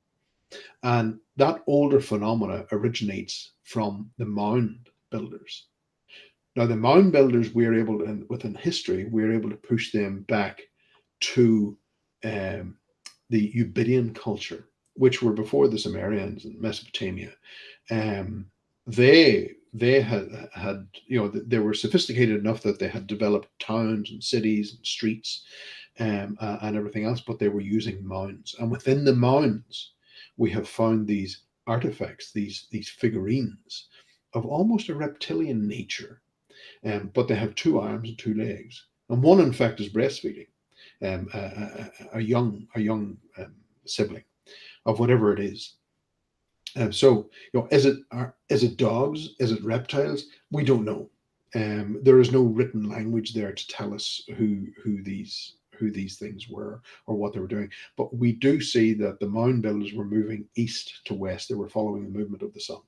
and that older phenomena originates from the mound builders. Now, the mound builders, we're able to, within history, we're able to push them back to um, the Ubidian culture, which were before the Sumerians in Mesopotamia. Um, they had they were sophisticated enough that they had developed towns and cities and streets, and everything else, but they were using mounds. And within the mounds, we have found these artifacts, these figurines of almost a reptilian nature, but they have two arms and two legs, and one in fact is breastfeeding a young sibling of whatever it is. So is it dogs? Is it reptiles? We don't know. There is no written language there to tell us who these things were or what they were doing. But we do see that the mound builders were moving east to west. They were following the movement of the sun.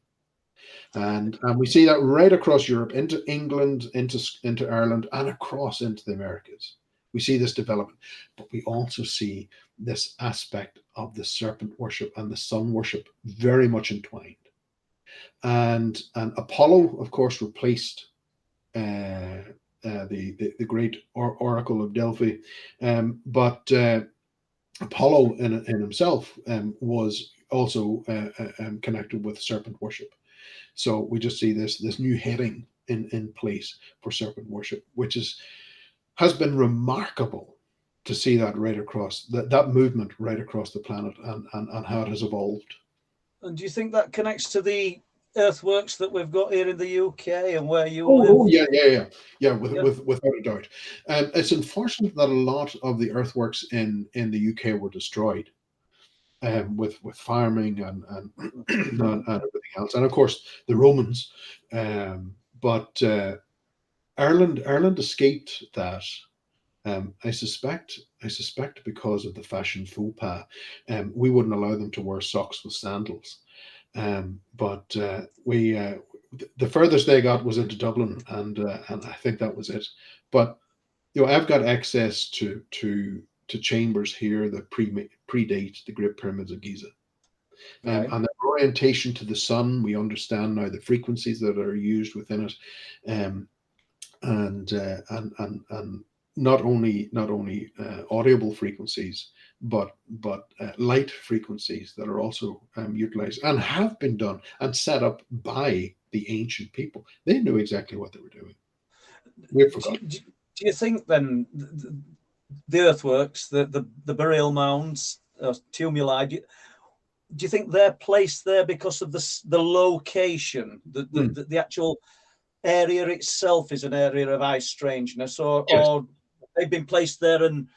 And we see that right across Europe, into England, into Ireland, and across into the Americas. We see this development, but we also see this aspect of the serpent worship and the sun worship very much entwined. And Apollo, of course, replaced the great Oracle of Delphi, but Apollo in himself was also connected with serpent worship. So we just see this new heading in place for serpent worship, which has been remarkable to see that right across that movement right across the planet, and how it has evolved. And do you think that connects to the earthworks that we've got here in the UK and where you live? Without a doubt. It's unfortunate that a lot of the earthworks in the UK were destroyed, with farming and and everything else, and of course the Romans. But Ireland escaped that. I suspect because of the fashion faux pas. We wouldn't allow them to wear socks with sandals. But the furthest they got was into Dublin, and I think that was it. But I've got access to chambers here that predate the Great Pyramids of Giza. Right. And the orientation to the sun, we understand now the frequencies that are used within it, and not only audible frequencies, but light frequencies that are also utilized and have been done and set up by the ancient people. They knew exactly what they were doing. We've forgotten. Do you think then the earthworks, the burial mounds, tumuli, do you think they're placed there because of the location, the actual area itself is an area of high strangeness, or they've been placed there and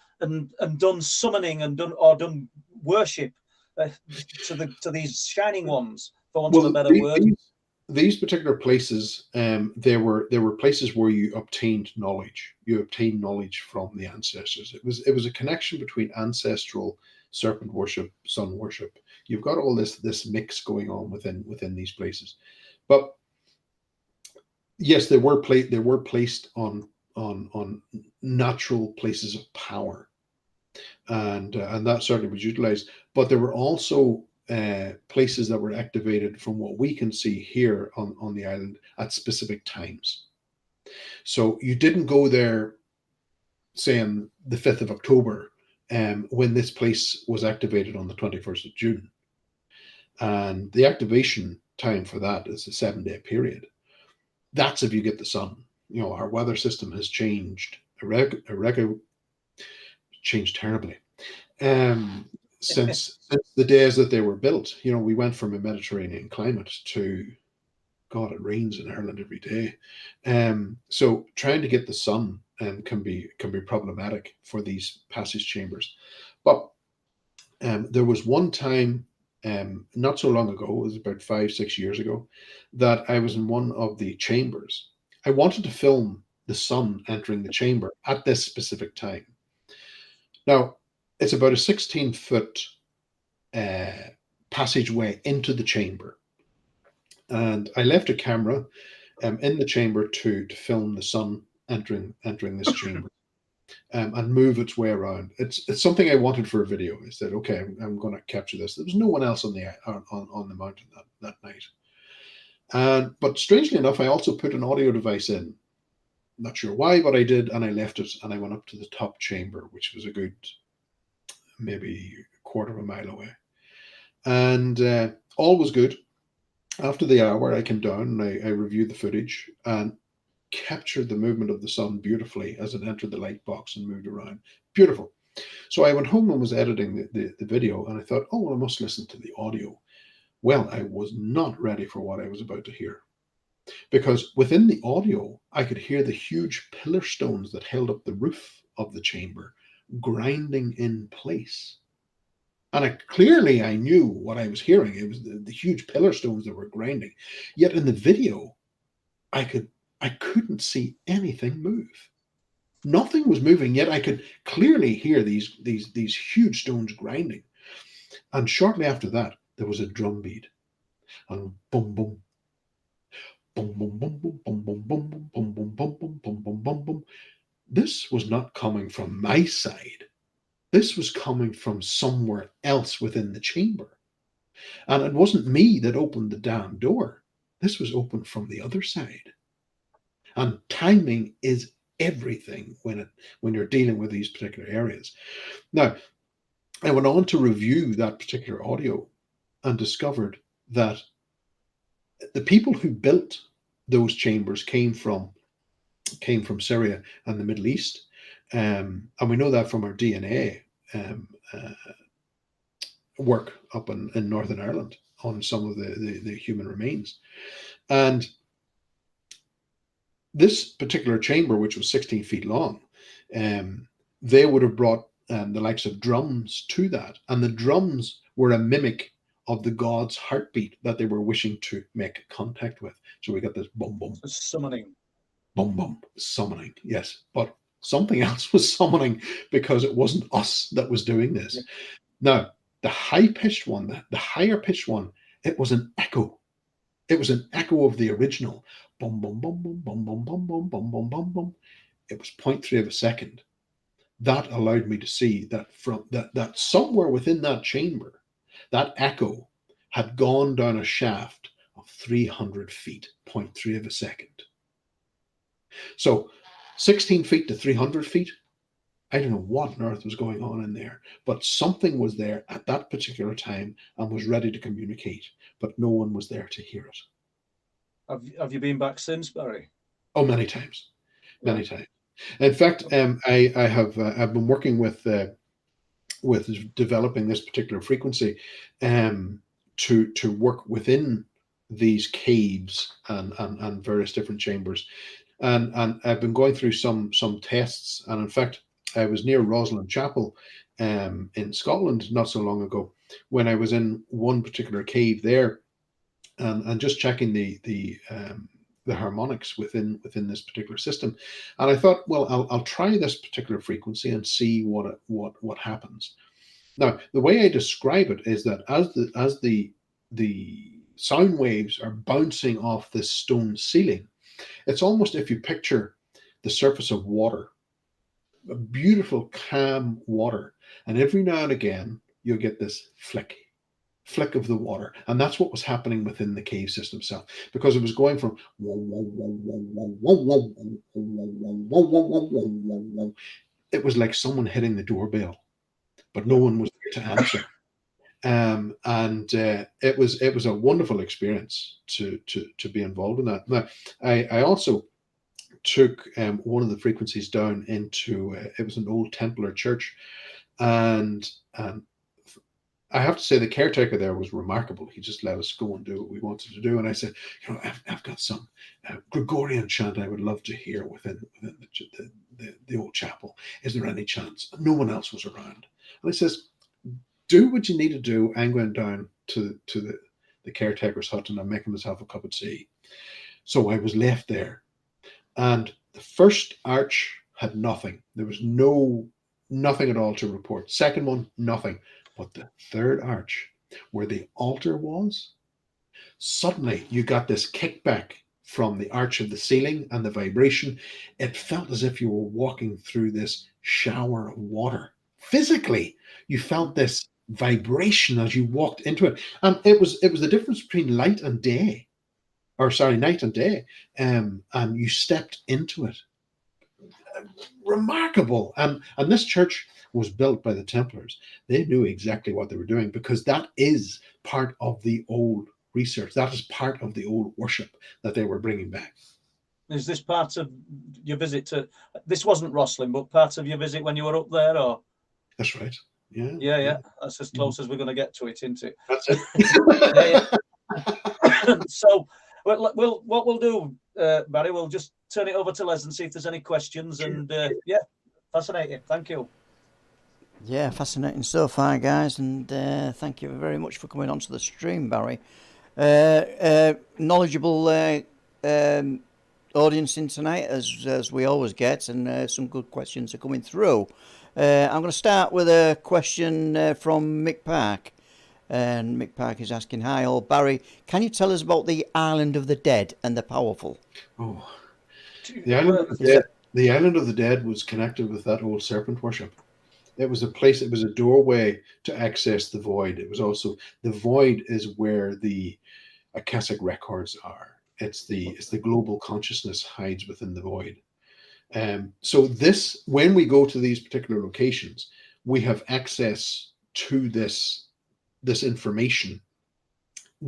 done summoning and done worship to these shining ones, for want of a better word? These particular places, there were places where you obtained knowledge. You obtained knowledge from the ancestors. It was a connection between ancestral serpent worship, sun worship. You've got all this mix going on within these places. But yes, they were placed on natural places of power, and that certainly was utilized. But there were also places that were activated, from what we can see here on the island, at specific times. So you didn't go there, say, on the 5th of October, when this place was activated on the 21st of June. And the activation time for that is a 7-day period. That's if you get the sun. You know, our weather system has changed, changed terribly. Since the days that they were built. You know, we went from a Mediterranean climate to, God, it rains in Ireland every day. So trying to get the sun can be problematic for these passage chambers. But there was one time, not so long ago, it was about 5-6 years ago, that I was in one of the chambers. I wanted to film the sun entering the chamber at this specific time. Now, it's about a 16-foot passageway into the chamber. And I left a camera in the chamber to film the sun entering this chamber and move its way around. It's something I wanted for a video. I said, okay, I'm going to capture this. There was no one else on the mountain that night. But strangely enough, I also put an audio device in. Not sure why, but I did, and I left it, and I went up to the top chamber, which was a good maybe a quarter of a mile away. And all was good. After the hour, I came down and I reviewed the footage and captured the movement of the sun beautifully as it entered the light box and moved around. Beautiful. So I went home and was editing the video, and I thought, oh, well, I must listen to the audio. Well, I was not ready for what I was about to hear, because within the audio, I could hear the huge pillar stones that held up the roof of the chamber grinding in place. And clearly I knew what I was hearing. It was the huge pillar stones that were grinding. Yet in the video, I couldn't see anything move. Nothing was moving, yet I could clearly hear these huge stones grinding. And shortly after that, there was a drum beat. And boom, boom, boom, boom, boom, boom, boom, boom, boom, boom, boom, boom, boom, boom, boom, boom, boom, boom. This was not coming from my side. This was coming from somewhere else within the chamber. And it wasn't me that opened the damn door. This was opened from the other side. And timing is everything when you're dealing with these particular areas. Now, I went on to review that particular audio and discovered that the people who built those chambers came from Syria and the Middle East. And we know that from our DNA work up in Northern Ireland on some of the human remains. And this particular chamber, which was 16 feet long, they would have brought the likes of drums to that. And the drums were a mimic of the god's heartbeat that they were wishing to make contact with. So we got this boom, boom. Summoning. Boom, boom, summoning, yes. But something else was summoning, because it wasn't us that was doing this. Yeah. Now, the high-pitched one, the higher-pitched one, it was an echo. It was an echo of the original. Boom, boom, boom, boom, boom, boom, boom, boom, boom, boom, boom, boom. It was 0.3 of a second. That allowed me to see that from that somewhere within that chamber, that echo had gone down a shaft of 300 feet, 0.3 of a second. So 16 feet to 300 feet, I don't know what on earth was going on in there, but something was there at that particular time and was ready to communicate, but no one was there to hear it. Have you been back since, Barry? Oh, many times, many times. In fact, I've been working with developing this particular frequency to work within these caves and various different chambers. And I've been going through some tests, and in fact, I was near Rosslyn Chapel in Scotland not so long ago, when I was in one particular cave there, and just checking the harmonics within this particular system. And I thought, well, I'll try this particular frequency and see what happens. Now, the way I describe it is that as the sound waves are bouncing off this stone ceiling, it's almost if you picture the surface of water, a beautiful, calm water. And every now and again, you'll get this flick, flick of the water. And that's what was happening within the cave system itself, because it was going from it was like someone hitting the doorbell, but no one was there to answer. And it was a wonderful experience to be involved in that. Now, I also took one of the frequencies down into it was an old Templar church, and I have to say the caretaker there was remarkable. He just let us go and do what we wanted to do. And I said, I've got some Gregorian chant I would love to hear within the old chapel. Is there any chance? No one else was around. And he says, do what you need to do. I'm going down to the caretaker's hut and I'm making myself a cup of tea. So I was left there. And the first arch had nothing. There was nothing at all to report. Second one, nothing. But the third arch, where the altar was, suddenly you got this kickback from the arch of the ceiling and the vibration. It felt as if you were walking through this shower of water. Physically, you felt this vibration as you walked into it. And it was the difference between night and day. And you stepped into it. Remarkable. And this church was built by the Templars. They knew exactly what they were doing, because that is part of the old research. That is part of the old worship that they were bringing back. Is this part of your visit to, this wasn't Rosslyn, but part of your visit when you were up there, or? That's right. Yeah. Yeah. That's as close as we're going to get to it, isn't it? That's it. Yeah. So what we'll do, Barry, we'll just turn it over to Les and see if there's any questions. Sure. And yeah, fascinating. Thank you. Yeah, fascinating so far, guys, and thank you very much for coming onto the stream, Barry. Knowledgeable audience in tonight, as we always get, and some good questions are coming through. I'm going to start with a question from Mick Park, and Mick Park is asking, "Hi, all, Barry. Can you tell us about the Island of the Dead and the Powerful?" Oh, the Island of the Dead. The Island of the Dead was connected with that old serpent worship. It was a place, it was a doorway to access the void. It was also, the void is where the Akashic records are. It's the global consciousness hides within the void. So this, when we go to these particular locations, we have access to this information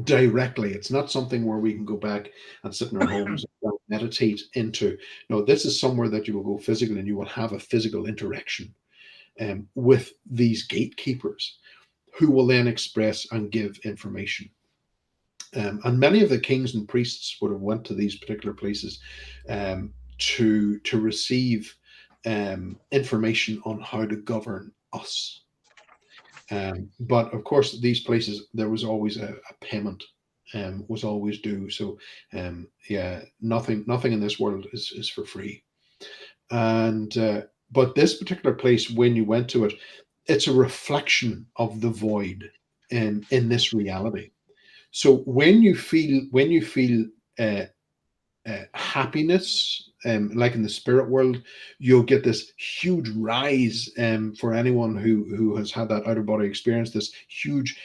directly. It's not something where we can go back and sit in our homes and meditate into. No, this is somewhere that you will go physically and you will have a physical interaction with these gatekeepers, who will then express and give information. And many of the kings and priests would have went to these particular places to receive information on how to govern us. But of course, these places, there was always a payment, was always due. So yeah, nothing in this world is for free. And but this particular place, when you went to it, it's a reflection of the void in this reality. So when you feel happiness, like in the spirit world, you'll get this huge rise. For anyone who has had that outer body experience, this huge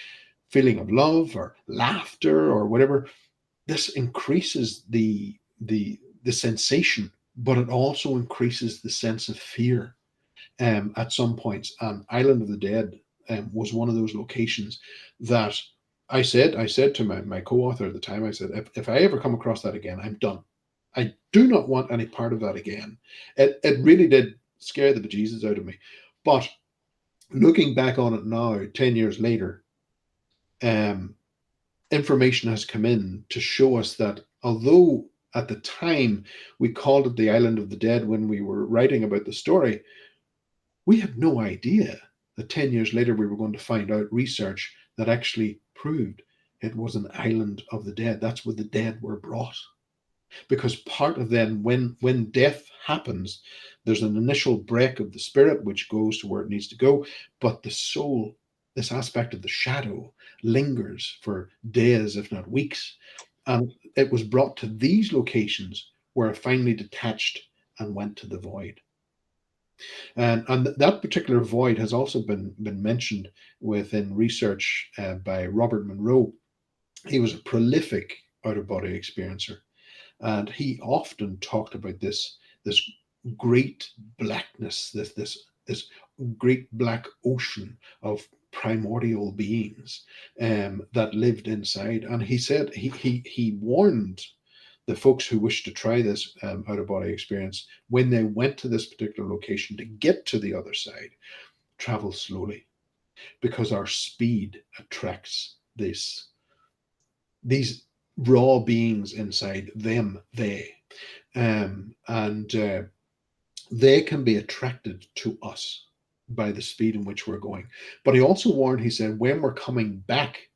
feeling of love or laughter or whatever. This increases the sensation, but it also increases the sense of fear at some points. And Island of the Dead was one of those locations that I said to my co-author at the time, I said, if I ever come across that again, I'm done. I do not want any part of that again. It really did scare the bejesus out of me. But looking back on it now, 10 years later, information has come in to show us that although at the time we called it the Island of the Dead when we were writing about the story, we had no idea that 10 years later we were going to find out research that actually proved it was an island of the dead. That's where the dead were brought. Because part of them, when death happens, there's an initial break of the spirit which goes to where it needs to go, but the soul, this aspect of the shadow, lingers for days, if not weeks. And it was brought to these locations where it finally detached and went to the void. And that particular void has also been mentioned within research by Robert Monroe. He was a prolific out of body experiencer, and he often talked about this great blackness, this great black ocean of primordial beings that lived inside. And he said he warned the folks who wished to try this out of body experience, when they went to this particular location, to get to the other side, travel slowly, because our speed attracts these raw beings inside them, and they can be attracted to us by the speed in which we're going. But he also warned, he said, when we're coming back,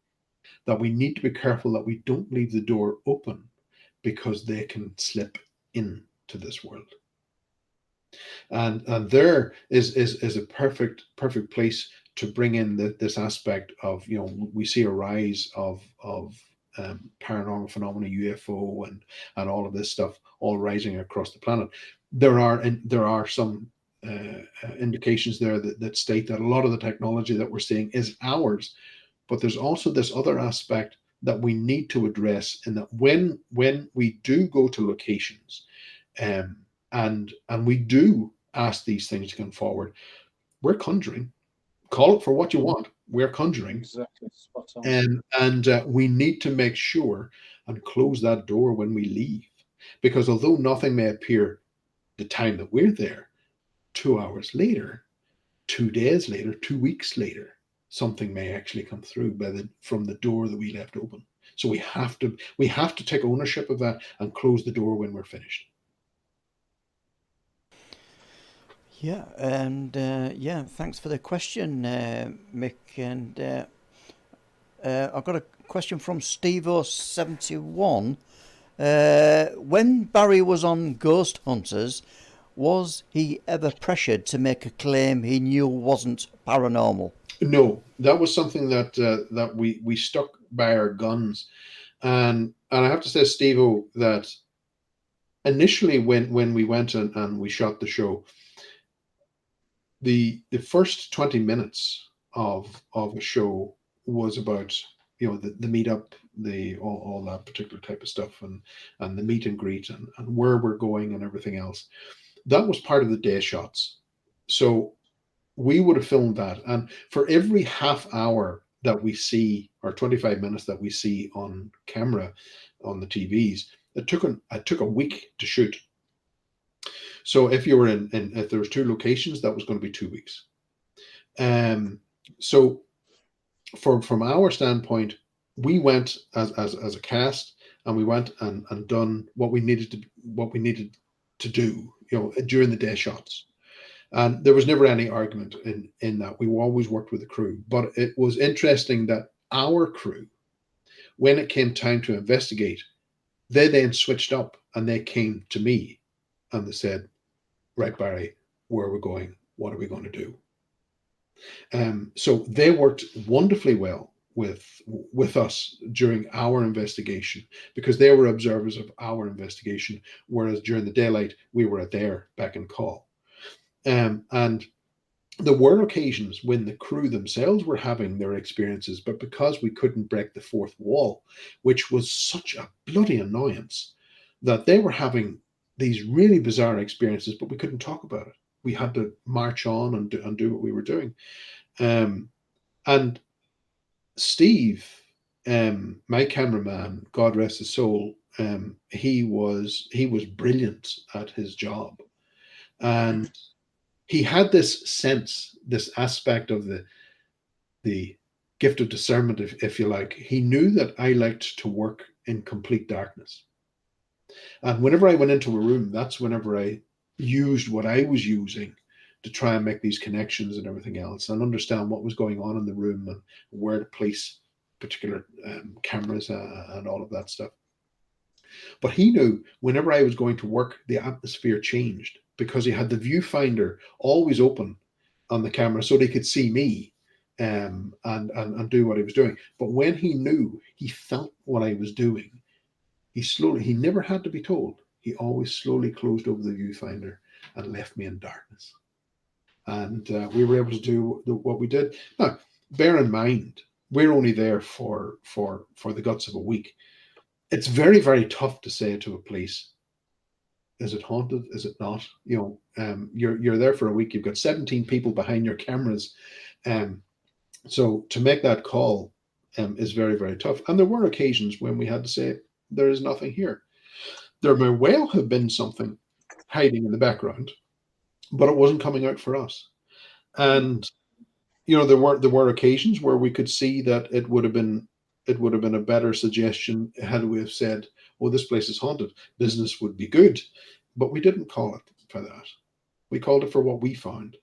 that we need to be careful that we don't leave the door open, because they can slip into this world. And there is a perfect place to bring in this aspect of, we see a rise of paranormal phenomena, UFO, and all of this stuff all rising across the planet. There are some indications there that state that a lot of the technology that we're seeing is ours, but there's also this other aspect that we need to address, in that when we do go to locations, and we do ask these things to come forward, we're conjuring. Call it for what you want. We're conjuring. Exactly. Spot on. And we need to make sure and close that door when we leave, because although nothing may appear the time that we're there, 2 hours later, 2 days later, 2 weeks later, something may actually come through from the door that we left open. So we have to take ownership of that and close the door when we're finished. Yeah, and thanks for the question, Mick. And I've got a question from Steve071. When Barry was on Ghost Hunters, was he ever pressured to make a claim he knew wasn't paranormal? No, that was something that we stuck by our guns, and I have to say, Steve-O, that initially when we went and we shot the show, the first 20 minutes of a show was about the meetup, all that particular type of stuff, and the meet and greet, and where we're going and everything else. That was part of the day shots. So we would have filmed that, and for every half hour that we see, or 25 minutes that we see on camera on the TVs, it took a week to shoot. So if you were if there was 2 locations, that was going to be 2 weeks. So from our standpoint, we went as a cast, and we went and done what we needed to do, during the day shots. And there was never any argument in that. We always worked with the crew. But it was interesting that our crew, when it came time to investigate, they then switched up and they came to me and they said, right, Barry, where are we going? What are we going to do? So they worked wonderfully well with us during our investigation, because they were observers of our investigation, whereas during the daylight, we were at their beck and call. And there were occasions when the crew themselves were having their experiences, but because we couldn't break the fourth wall, which was such a bloody annoyance, that they were having these really bizarre experiences, but we couldn't talk about it. We had to march on and do what we were doing. And Steve, my cameraman, God rest his soul, he was brilliant at his job, and he had this sense, this aspect of the gift of discernment, if you like. He knew that I liked to work in complete darkness, and whenever I went into a room, that's whenever I used what I was using to try and make these connections and everything else, and understand what was going on in the room and where to place particular cameras and all of that stuff. But he knew whenever I was going to work, the atmosphere changed, because he had the viewfinder always open on the camera so they could see me and do what I was doing. But when he knew, he felt what I was doing, he never had to be told. He always slowly closed over the viewfinder and left me in darkness. and we were able to do what we did. Now, bear in mind, we're only there for the guts of a week. It's very, very tough to say to a police, is it haunted? Is it not? You're there for a week. You've got 17 people behind your cameras, so to make that call is very, very tough. And there were occasions when we had to say there is nothing here. There may well have been something hiding in the background, but it wasn't coming out for us. And there were occasions where we could see that it would have been a better suggestion had we have said, "Oh, this place is haunted. Business would be good," but we didn't call it for that. We called it for what we found,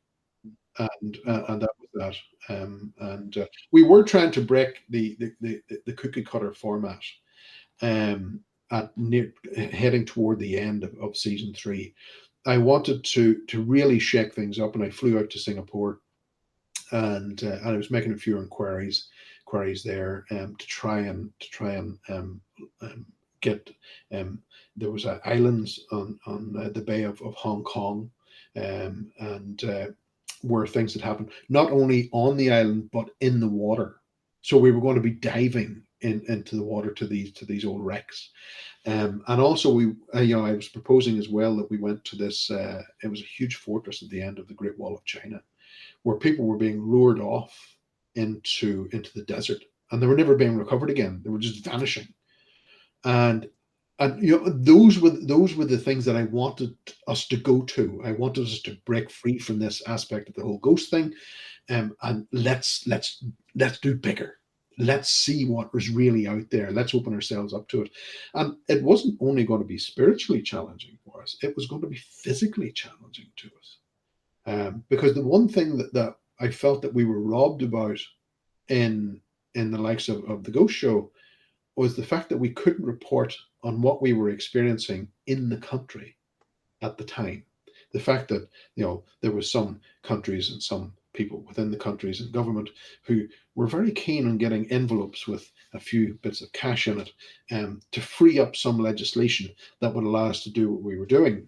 and that was that. We were trying to break the cookie cutter format. Heading toward the end of season 3, I wanted to really shake things up, and I flew out to Singapore, and I was making a few queries there to try and get. There was islands on the Bay of Hong Kong, and where things had happened, not only on the island but in the water. So we were going to be diving into the water to these old wrecks, and also I was proposing as well that we went to this. It was a huge fortress at the end of the Great Wall of China, where people were being lured off into the desert, and they were never being recovered again. They were just vanishing, and those were the things that I wanted us to go to. I wanted us to break free from this aspect of the whole ghost thing, and let's do bigger. Let's see what was really out there. Let's open ourselves up to it. And it wasn't only going to be spiritually challenging for us; it was going to be physically challenging to us. Because the one thing that I felt that we were robbed about in the likes of the Ghost Show was the fact that we couldn't report on what we were experiencing in the country at the time. The fact that there were some countries and some people within the countries and government who were very keen on getting envelopes with a few bits of cash in it, to free up some legislation that would allow us to do what we were doing.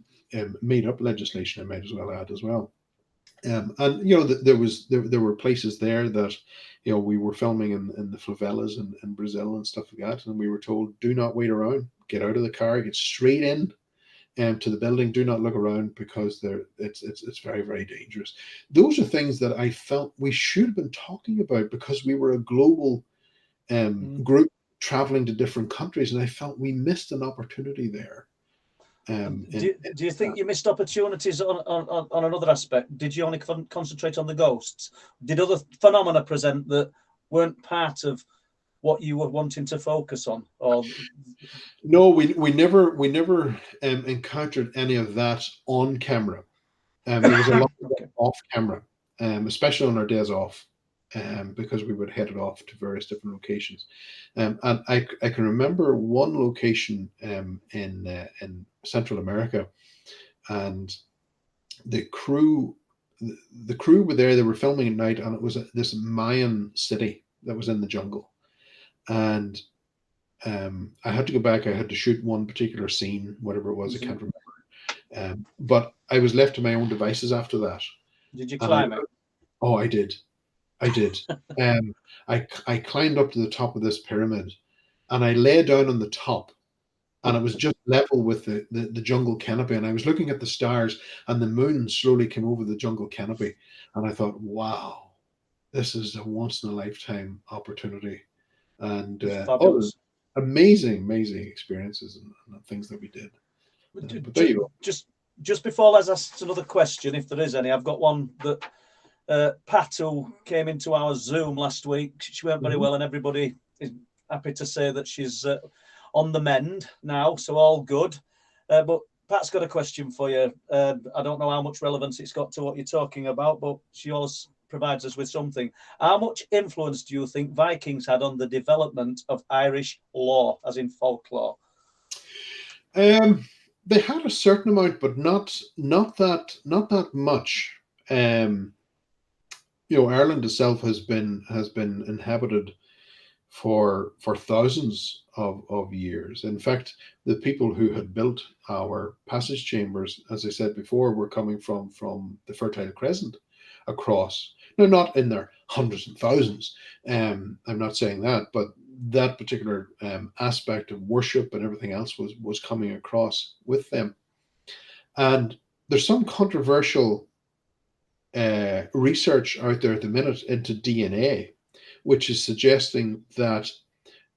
Made up legislation, I might as well add as well. And there were places there that we were filming in the favelas in Brazil and stuff like that, and we were told, do not wait around, get out of the car, get straight in to the building, do not look around, because it's very, very dangerous. Those are things that I felt we should have been talking about, because we were a global group traveling to different countries, and I felt we missed an opportunity there. Do you think you missed opportunities on another aspect? Did you only concentrate on the ghosts? Did other phenomena present that weren't part of what you were wanting to focus on? Or no, we never encountered any of that on camera. There was a lot of off camera, especially on our days off, because we would head it off to various different locations. And I can remember one location in Central America, and the crew were there. They were filming at night, and it was this Mayan city that was in the jungle. And I had to go back. I had to shoot one particular scene, whatever it was, I can't remember. But I was left to my own devices after that. Did you climb it? Oh, I did. I climbed up to the top of this pyramid, and I lay down on the top, and it was just level with the jungle canopy. And I was looking at the stars, and the moon slowly came over the jungle canopy. And I thought, wow, this is a once in a lifetime opportunity. And amazing experiences and things that we did. But there you go. Just before let's ask another question, if there is any. I've got one that Pat, who came into our Zoom last week, she went very well, and everybody is happy to say that she's on the mend now, so all good. But Pat's got a question for you. I don't know how much relevance it's got to what you're talking about, but she always provides us with something. How much influence do you think Vikings had on the development of Irish lore, as in folklore? They had a certain amount, but not that much. Ireland itself has been inhabited for thousands of years. In fact, the people who had built our passage chambers, as I said before, were coming from the Fertile Crescent, across. Now, not in their hundreds and thousands. I'm not saying that, but that particular aspect of worship and everything else was coming across with them. And there's some controversial research out there at the minute into DNA, which is suggesting that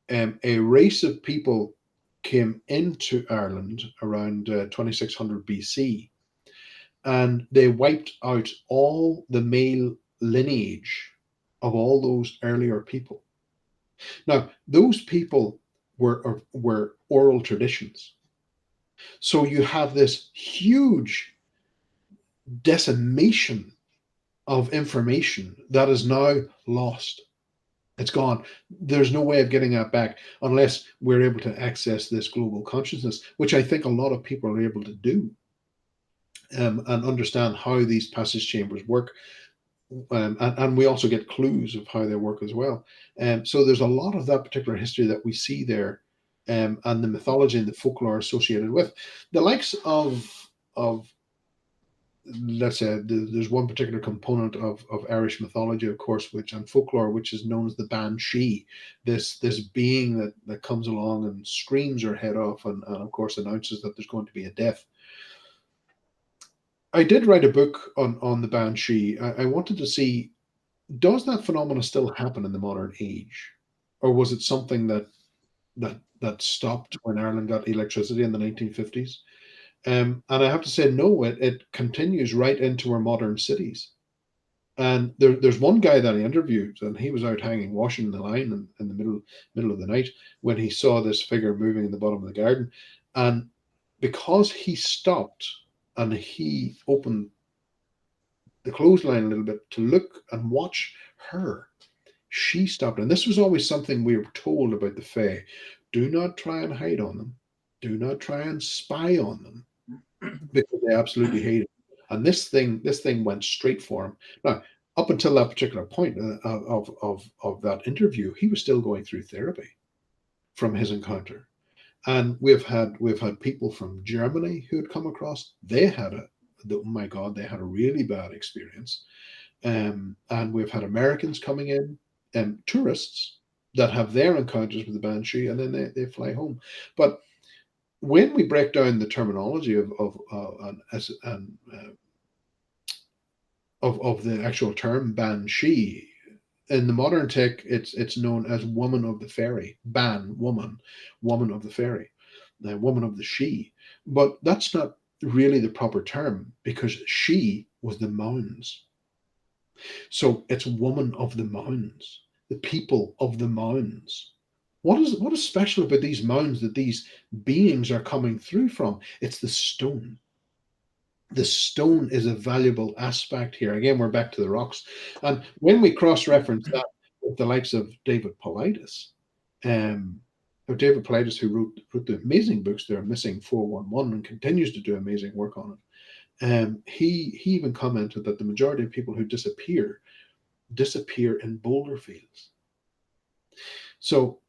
a race of people came into Ireland around 2600 BC, and they wiped out all the male lineage of all those earlier people. Now, those people were oral traditions. So you have this huge decimation of information that is now lost. It's gone. There's no way of getting that back unless we're able to access this global consciousness, which I think a lot of people are able to do, and understand how these passage chambers work. And we also get clues of how they work as well. So there's a lot of that particular history that we see there, and the mythology and the folklore associated with the likes of let's say there's one particular component of Irish mythology, of course, which and folklore, which is known as the Banshee, this being that comes along and screams her head off, and of course announces that there's going to be a death. I did write a book on the Banshee. I wanted to see, does that phenomena still happen in the modern age, or was it something that stopped when Ireland got electricity in the 1950s? And I have to say, no, it continues right into our modern cities. And there's one guy that I interviewed, and he was out hanging washing the line in the middle of the night when he saw this figure moving in the bottom of the garden. And because he stopped and he opened the clothesline a little bit to look and watch her, she stopped. And this was always something we were told about the Fae. Do not try and hide on them. Do not try and spy on them, because they absolutely hate it. And this thing went straight for him. Now, up until that particular point of that interview, he was still going through therapy from his encounter. And we've had people from Germany who had come across. They had oh my God, they had a really bad experience. And we've had Americans coming in, and tourists that have their encounters with the Banshee, and then they fly home. But when we break down the terminology of the actual term Banshee, in the modern tech, it's known as woman of the fairy, ban, woman of the fairy, woman of the she. But that's not really the proper term, because she was the mounds. So it's woman of the mounds, the people of the mounds. What is special about these mounds that these beings are coming through from? It's the stone. The stone is a valuable aspect here. Again, we're back to the rocks. And when we cross-reference that with the likes of David Paulides, who wrote the amazing books there, Missing 411, and continues to do amazing work on it. He even commented that the majority of people who disappear in boulder fields. So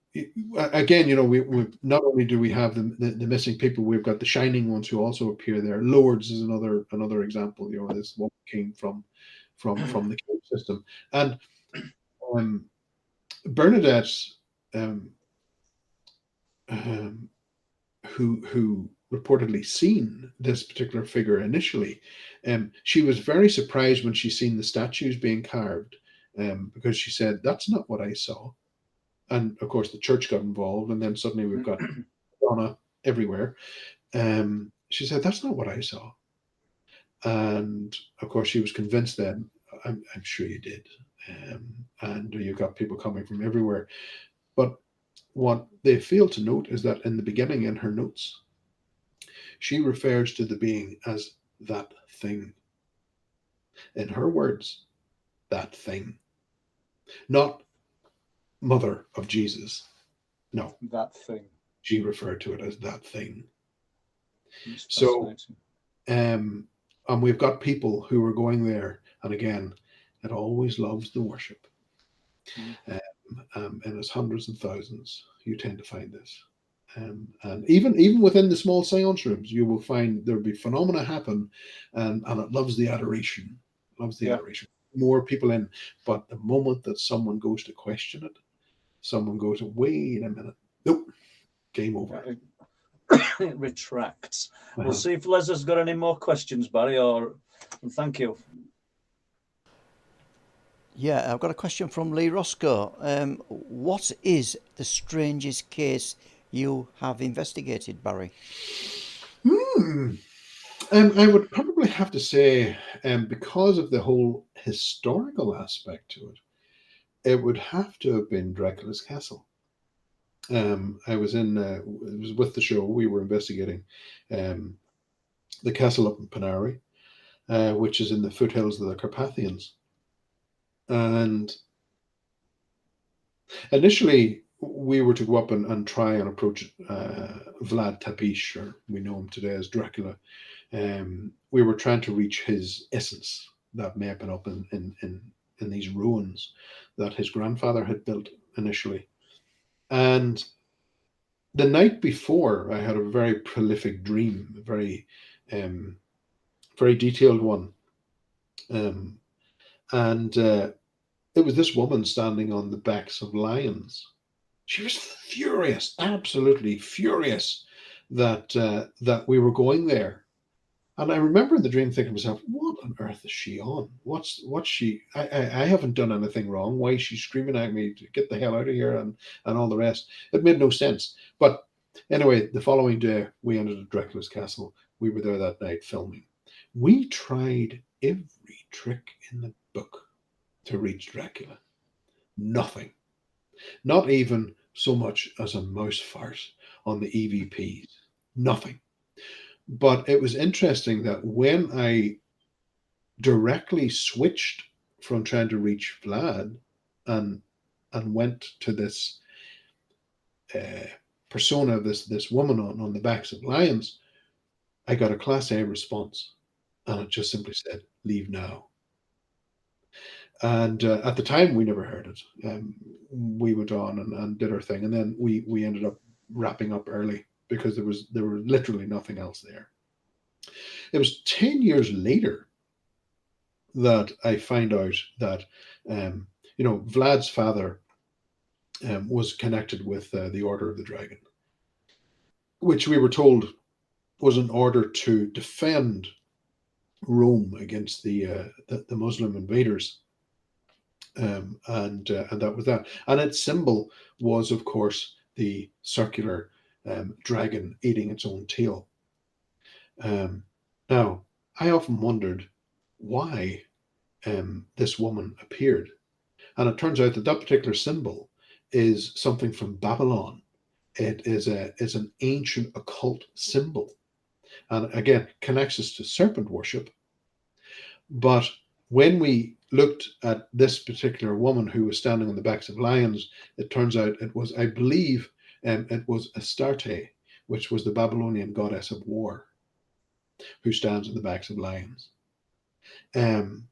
again, we not only do we have the missing people, we've got the shining ones who also appear there. Lourdes is another example. This one came from the cave system, and Bernadette, who reportedly seen this particular figure initially, she was very surprised when she seen the statues being carved, because she said, "That's not what I saw." And of course, the church got involved, and then suddenly we've got Donna everywhere. She said, "That's not what I saw." And of course, she was convinced then, I'm sure you did. And you've got people coming from everywhere. But what they fail to note is that in the beginning, in her notes, she refers to the being as that thing. In her words, that thing. Not mother of Jesus. No. That thing. She referred to it as that thing. So, and we've got people who are going there, and again, it always loves the worship. And it's hundreds and thousands. You tend to find this. And even within the small seance rooms, you will find there'll be phenomena happen, and it loves the adoration. Adoration. more people in. But the moment that someone goes to question it, someone goes, wait a minute, nope, game over. It retracts. We'll Uh-huh. see if Les has got any more questions, Barry, or thank you. Yeah, I've got a question from Lee Roscoe. What is the strangest case you have investigated, Barry? I would probably have to say, because of the whole historical aspect to it, it would have to have been Dracula's Castle. I was in, it was with the show, we were investigating the castle up in Panari, which is in the foothills of the Carpathians. And initially, we were to go up and try and approach Vlad Tepes, or we know him today as Dracula. We were trying to reach his essence that may have been up in these ruins that his grandfather had built initially. And the night before, I had a very prolific dream, a very, very detailed one. And it was this woman standing on the backs of lions. She was furious, absolutely furious that that we were going there. And I remember in the dream thinking to myself, what on earth is she on? What's she? I haven't done anything wrong. Why is she screaming at me to get the hell out of here and all the rest? It made no sense. But anyway, the following day we ended at Dracula's Castle. We were there that night filming. We tried every trick in the book to reach Dracula. Nothing. Not even so much as a mouse fart on the EVPs. Nothing. But it was interesting that when I directly switched from trying to reach Vlad and went to this persona, this woman on the backs of lions, I got a Class A response, and it just simply said, "Leave now." And at the time, we never heard it. We went on and did our thing, and then we ended up wrapping up early because there were literally nothing else there. It was 10 years later that I find out that Vlad's father was connected with the Order of the Dragon, which we were told was an order to defend Rome against the Muslim invaders. And that was that. And its symbol was, of course, the circular dragon eating its own tail. Now, I often wondered why this woman appeared. And it turns out that that particular symbol is something from Babylon. It is an ancient occult symbol. And again, connects us to serpent worship. But when we looked at this particular woman who was standing on the backs of lions, it turns out it was, I believe, it was Astarte, which was the Babylonian goddess of war, who stands on the backs of lions. And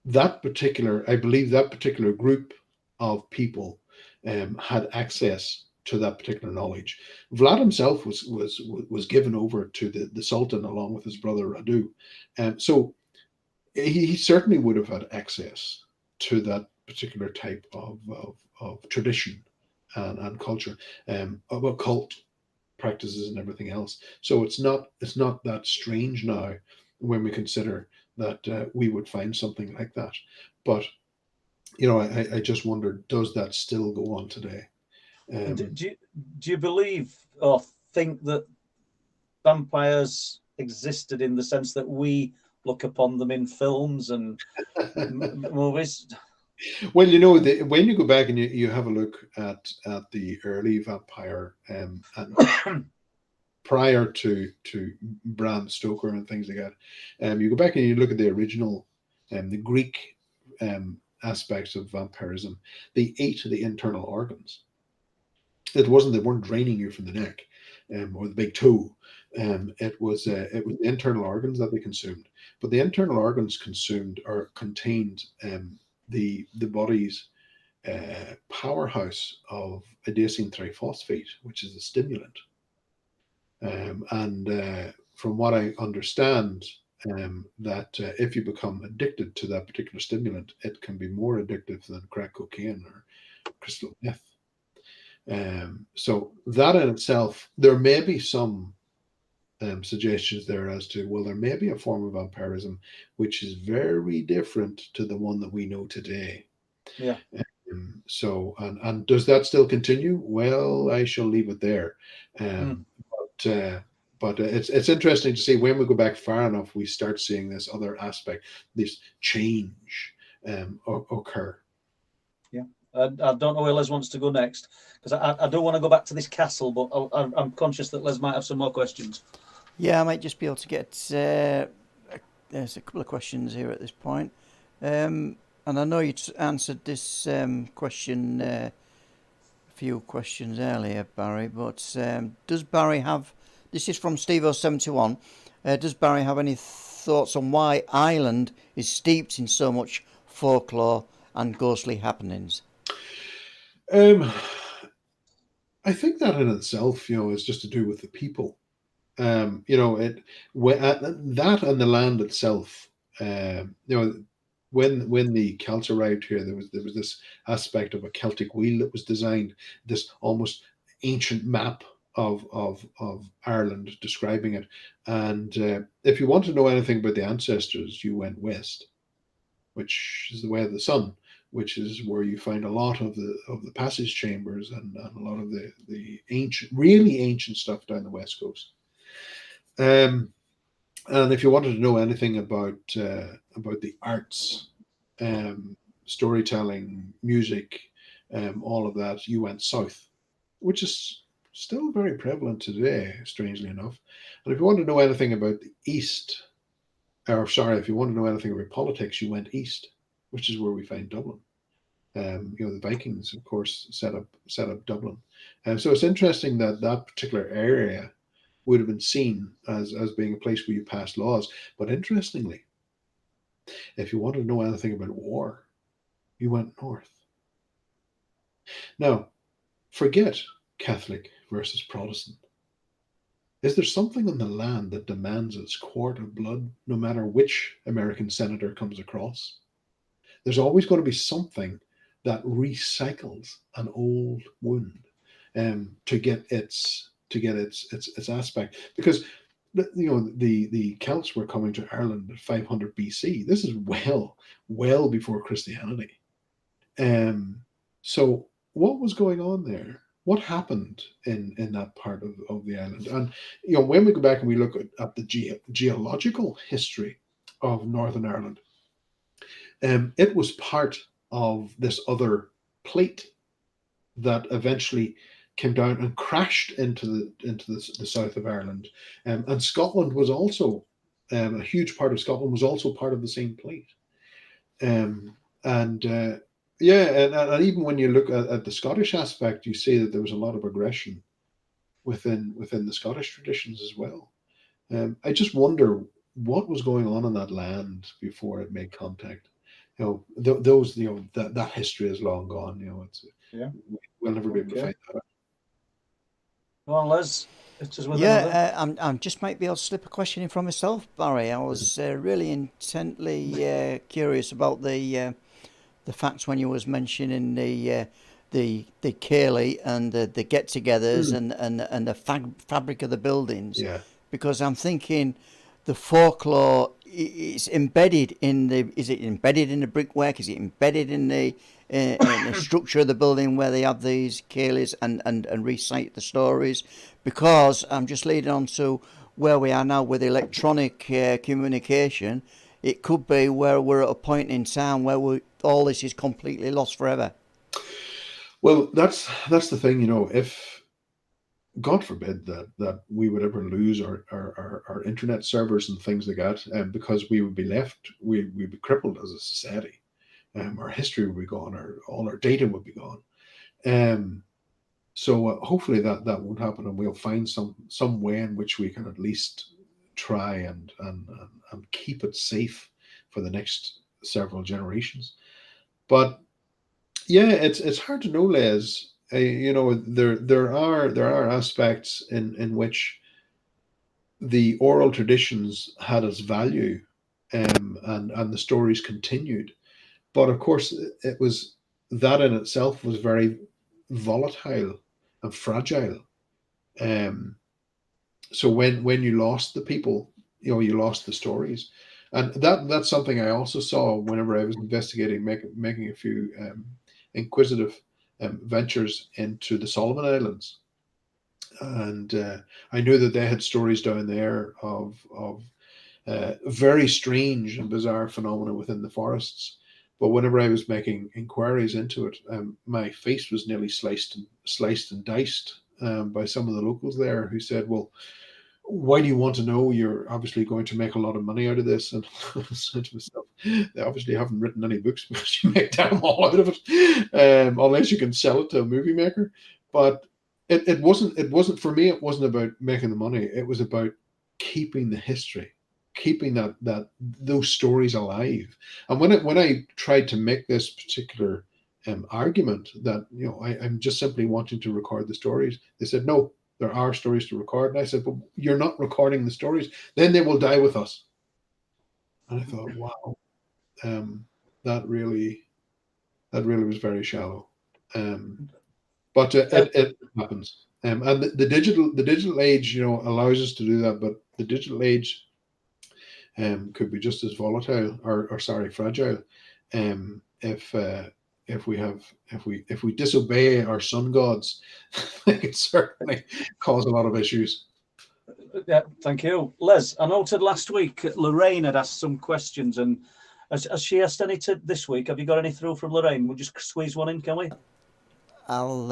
that particular, I believe that particular group of people had access to that particular knowledge. Vlad himself was given over to the Sultan along with his brother Radu. So he certainly would have had access to that particular type of tradition and culture, of occult practices and everything else. So it's not that strange now when we consider that we would find something like that. But I just wondered, does that still go on today? And do you believe or think that vampires existed in the sense that we look upon them in films and movies? Well, when you go back and you have a look at the early vampire and prior to Bram Stoker and things like that, you go back and you look at the original the Greek aspects of vampirism. They ate the internal organs. They weren't draining you from the neck or the big toe. It was the internal organs that they consumed. But the internal organs consumed or contained the body's powerhouse of adenosine triphosphate, which is a stimulant. And from what I understand, that if you become addicted to that particular stimulant, it can be more addictive than crack cocaine or crystal meth. So that in itself, there may be some suggestions there as to, well, there may be a form of vampirism which is very different to the one that we know today. Yeah. So, and does that still continue? Well, I shall leave it there. But it's interesting to see when we go back far enough, we start seeing this other aspect, this change occur. Yeah. I don't know where Les wants to go next, because I do want to go back to this castle, but I'm conscious that Les might have some more questions. Yeah, I might just be able to get. There's a couple of questions here at this point. And I know you answered this question, a few questions earlier, Barry, but does Barry have. This is from Steve071. Does Barry have any thoughts on why Ireland is steeped in so much folklore and ghostly happenings? I think that in itself, is just to do with the people. That and the land itself. When the Celts arrived here, there was this aspect of a Celtic wheel that was designed, this almost ancient map of Ireland describing it. And if you want to know anything about the ancestors, you went west, which is the way of the sun, which is where you find a lot of the passage chambers and a lot of the ancient, really ancient stuff down the west coast. And if you wanted to know anything about the arts, storytelling, music, all of that, you went south, which is still very prevalent today, strangely enough. And if you want to know anything about the east, if you want to know anything about politics, you went east, which is where we find Dublin. The Vikings, of course, set up Dublin. So it's interesting that particular area would have been seen as being a place where you passed laws. But interestingly, if you wanted to know anything about war, you went north. Now, forget Catholic versus Protestant. Is there something on the land that demands its quart of blood, no matter which American senator comes across? There's always going to be something that recycles an old wound to get its aspect, because the Celts were coming to Ireland at 500 BC. This is well before Christianity. So what was going on there? What happened in that part of the island? And when we go back and we look at the geological history of Northern Ireland, it was part of this other plate that eventually came down and crashed into the south of Ireland, and Scotland was also a huge part of Scotland was also part of the same plate, and even when you look at the Scottish aspect, you see that there was a lot of aggression within the Scottish traditions as well. I just wonder what was going on in that land before it made contact. That history is long gone. We'll never be able to find that out. Go on, Les. I just might be able to slip a question in from myself, Barry. I was really intently curious about the facts when you was mentioning the Cayley and the get-togethers and the fabric of the buildings. Yeah. Because I'm thinking the folklore is embedded in the. Is it embedded in the brickwork? Is it embedded in the structure of the building where they have these Cayleys and recite the stories? Because I'm just leading on to where we are now with electronic communication. It could be where we're at a point in time where all this is completely lost forever. Well, that's the thing, if God forbid that we would ever lose our internet servers and things like that, because we would be we'd be crippled as a society. Our history would be gone, all our data would be gone. So hopefully that won't happen, and we'll find some way in which we can at least try and keep it safe for the next several generations. But yeah, it's hard to know, Les. There are aspects in which the oral traditions had its value, and the stories continued. But of course, it was that in itself was very volatile and fragile. Um, so when you lost the people, you lost the stories, and that's something I also saw whenever I was investigating, making a few inquisitive ventures into the Solomon Islands, and I knew that they had stories down there of very strange and bizarre phenomena within the forests. But whenever I was making inquiries into it, my face was nearly sliced and diced by some of the locals there, who said, "Well, why do you want to know? You're obviously going to make a lot of money out of this." And I said to myself, they obviously haven't written any books because you make damn all out of it, unless you can sell it to a movie maker. But it wasn't for me. It wasn't about making the money. It was about keeping the history, keeping that those stories alive. And when I tried to make this particular argument that I'm just simply wanting to record the stories, they said no. There are stories to record. And I said, but you're not recording the stories. Then they will die with us. And I thought, wow, um, that really was very shallow. But it happens. And the digital age, allows us to do that. But the digital age could be just as volatile, or sorry, fragile, if we disobey our sun gods. It could certainly cause a lot of issues. Yeah, thank you, Les. I noted last week Lorraine had asked some questions, and has she asked any this week? Have you got any through from Lorraine? We'll just squeeze one in, can we? I'll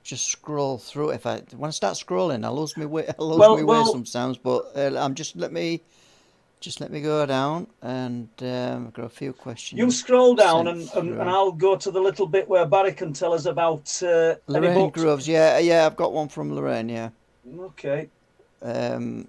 just scroll through. When I start scrolling, I lose my way. I lose my way sometimes. But let me go down, and I've got a few questions. You scroll down, and I'll go to the little bit where Barry can tell us about Lorraine Groves. Yeah, I've got one from Lorraine. Yeah. Okay. Go on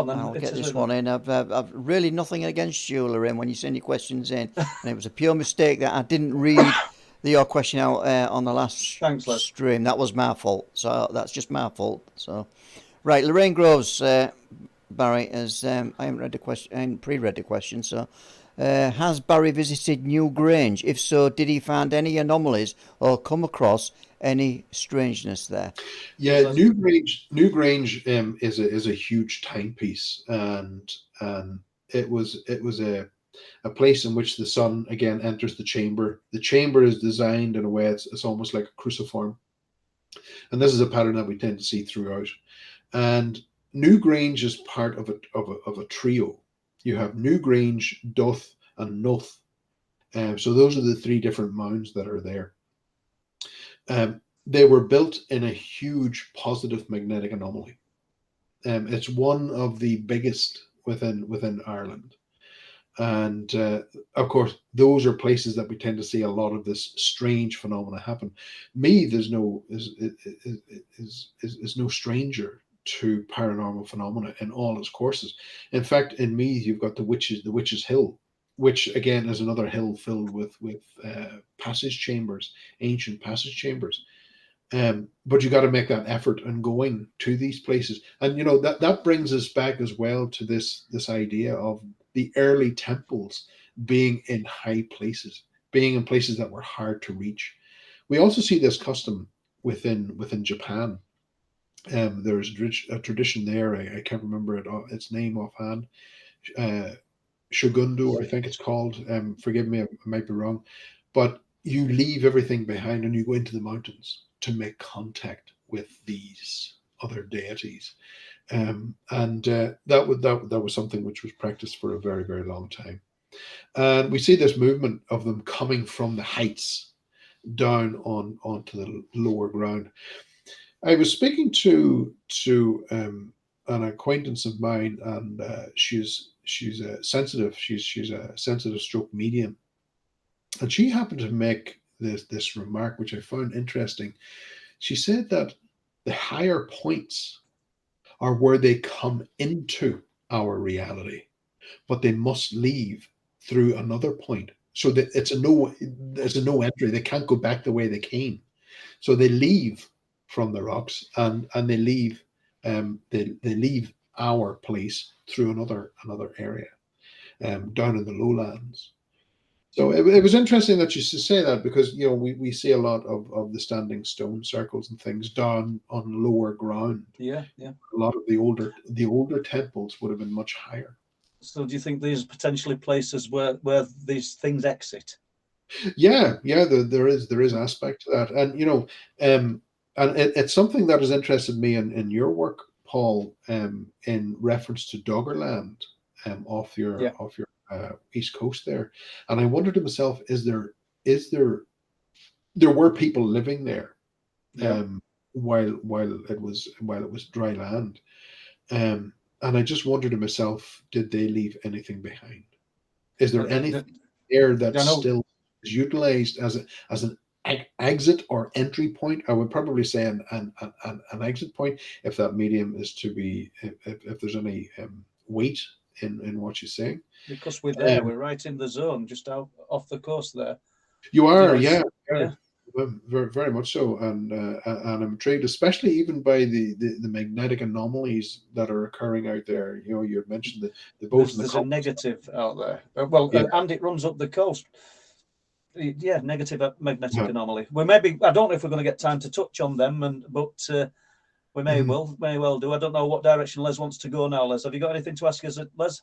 then. I'll get this one in. I've really nothing against you, Lorraine, when you send your questions in, and it was a pure mistake that I didn't read your question out on the last stream. That was my fault. So that's just my fault. So, right, Lorraine Groves, Barry, as I haven't read the question, I haven't pre-read the question. So, has Barry visited New Grange? If so, did he find any anomalies or come across any strangeness there? Yeah, New Grange is a huge timepiece, and it was a place in which the sun again enters the chamber. The chamber is designed in a way it's almost like a cruciform, and this is a pattern that we tend to see throughout. And New Grange is part of a trio. You have New Grange, Duth, and Nuth. So those are the three different mounds that are there. They were built in a huge positive magnetic anomaly. It's one of the biggest within Ireland. And of course, those are places that we tend to see a lot of this strange phenomena happen. Meath is no stranger to paranormal phenomena in all its courses. In fact, in Meath, you've got the Witches' Hill, which again is another hill filled with passage chambers, ancient passage chambers. But you got to make that effort in going to these places, and that brings us back as well to this idea of the early temples being in high places, being in places that were hard to reach. We also see this custom within Japan. There's a tradition there. I can't remember its name offhand. Shogundu, I think it's called. Forgive me, I might be wrong, but you leave everything behind and you go into the mountains to make contact with these other deities, and that was something which was practiced for a very, very long time. And we see this movement of them coming from the heights down onto the lower ground. I was speaking to an acquaintance of mine, and she's a sensitive. She's a sensitive stroke medium, and she happened to make this remark, which I found interesting. She said that the higher points are where they come into our reality, but they must leave through another point. So that there's a no entry. They can't go back the way they came. So they leave from the rocks, and they leave our place through another area, down in the lowlands. So it was interesting that you say that, because we see a lot of the standing stone circles and things down on lower ground. Yeah. A lot of the older temples would have been much higher. So do you think these are potentially places where these things exit? Yeah. There is aspect to that, and it's something that has interested me in your work, Paul, in reference to Doggerland, off your east coast there, and I wondered to myself, there were people living there, while it was dry land, and I just wondered to myself, did they leave anything behind? Is there anything there that still is utilized as an exit or entry point? I would probably say an exit point, if that medium is to be, if there's any weight in what you're saying. Because we're there, we're right in the zone, just out off the coast there. You are, yeah. Very, very much so, and I'm intrigued, especially even by the magnetic anomalies that are occurring out there. You had mentioned the boat. There's a negative out there. And it runs up the coast. Yeah, negative magnetic anomaly. I don't know if we're going to get time to touch on them, but we may well do. I don't know what direction Les wants to go now. Les, have you got anything to ask us, Les?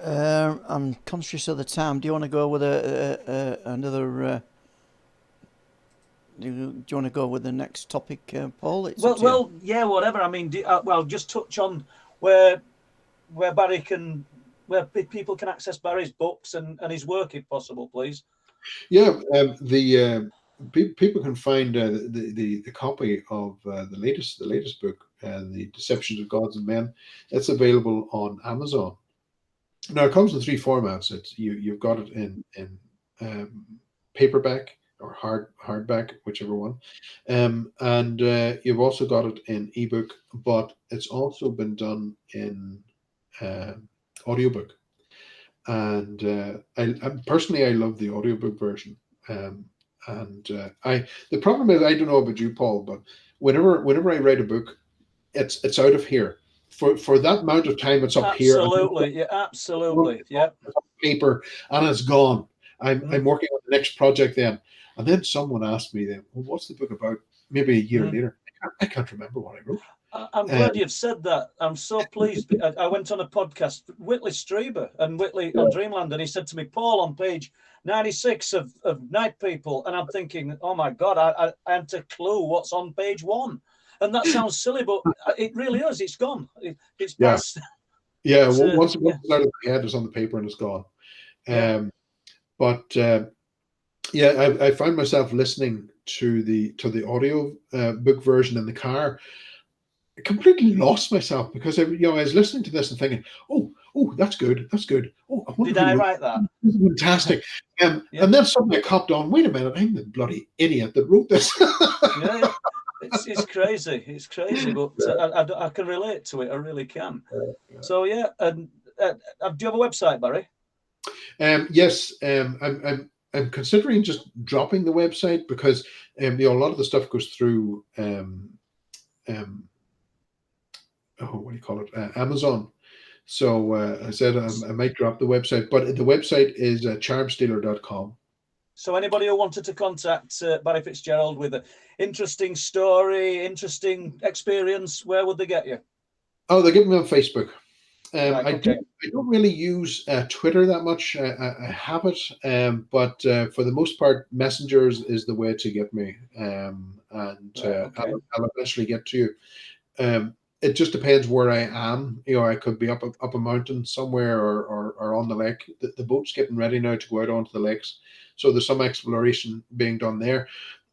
I'm conscious of the time. Do you want to go with another? Do you want to go with the next topic, Paul? Yeah, whatever. I mean, just touch on where people can access Barry's books and his work, if possible, please. Yeah, people can find the copy of the latest book, The Deceptions of Gods and Men. It's available on Amazon. Now, it comes in three formats. You've got it in paperback or hardback, whichever one, and you've also got it in ebook, but it's also been done in audiobook. And I personally love the audiobook version. The problem is, I don't know about you, Paul, but whenever I write a book, it's out of here. For that amount of time, it's up here. Absolutely, yeah. Paper, and it's gone. I'm working on the next project then, and then someone asked me then, well, what's the book about? Maybe a year later, I can't remember what I wrote. I'm glad you've said that. I'm so pleased. I went on a podcast, Whitley Strieber and Whitley on Dreamland, and he said to me, Paul, on page 96 of Night People, and I'm thinking, oh my God, I haven't a clue what's on page 1. And that sounds silly, but it really is. It's gone. It's past. Yeah, once it's out of my head, it's on the paper and it's gone. I found myself listening to the audio book version in the car. I completely lost myself, because I was listening to this and thinking, oh, that's good. Oh, did I write that? Fantastic. And then suddenly I copped on, wait a minute, I'm the bloody idiot that wrote this. Yeah. It's crazy. It's crazy, but I can relate to it. I really can. So yeah, and do you have a website, Barry? Yes, I'm considering just dropping the website, because a lot of the stuff goes through what do you call it? Amazon. So I said I might drop the website, but the website is charmstealer.com. So anybody who wanted to contact Barry Fitzgerald with an interesting story, interesting experience, where would they get you? Oh, they get me on Facebook. Right, I don't really use Twitter that much. I have it, but for the most part, messengers is the way to get me, I'll eventually get to you. It just depends where I am. I could be up a mountain somewhere, or on the lake. The boat's getting ready now to go out onto the lakes, so there's some exploration being done there.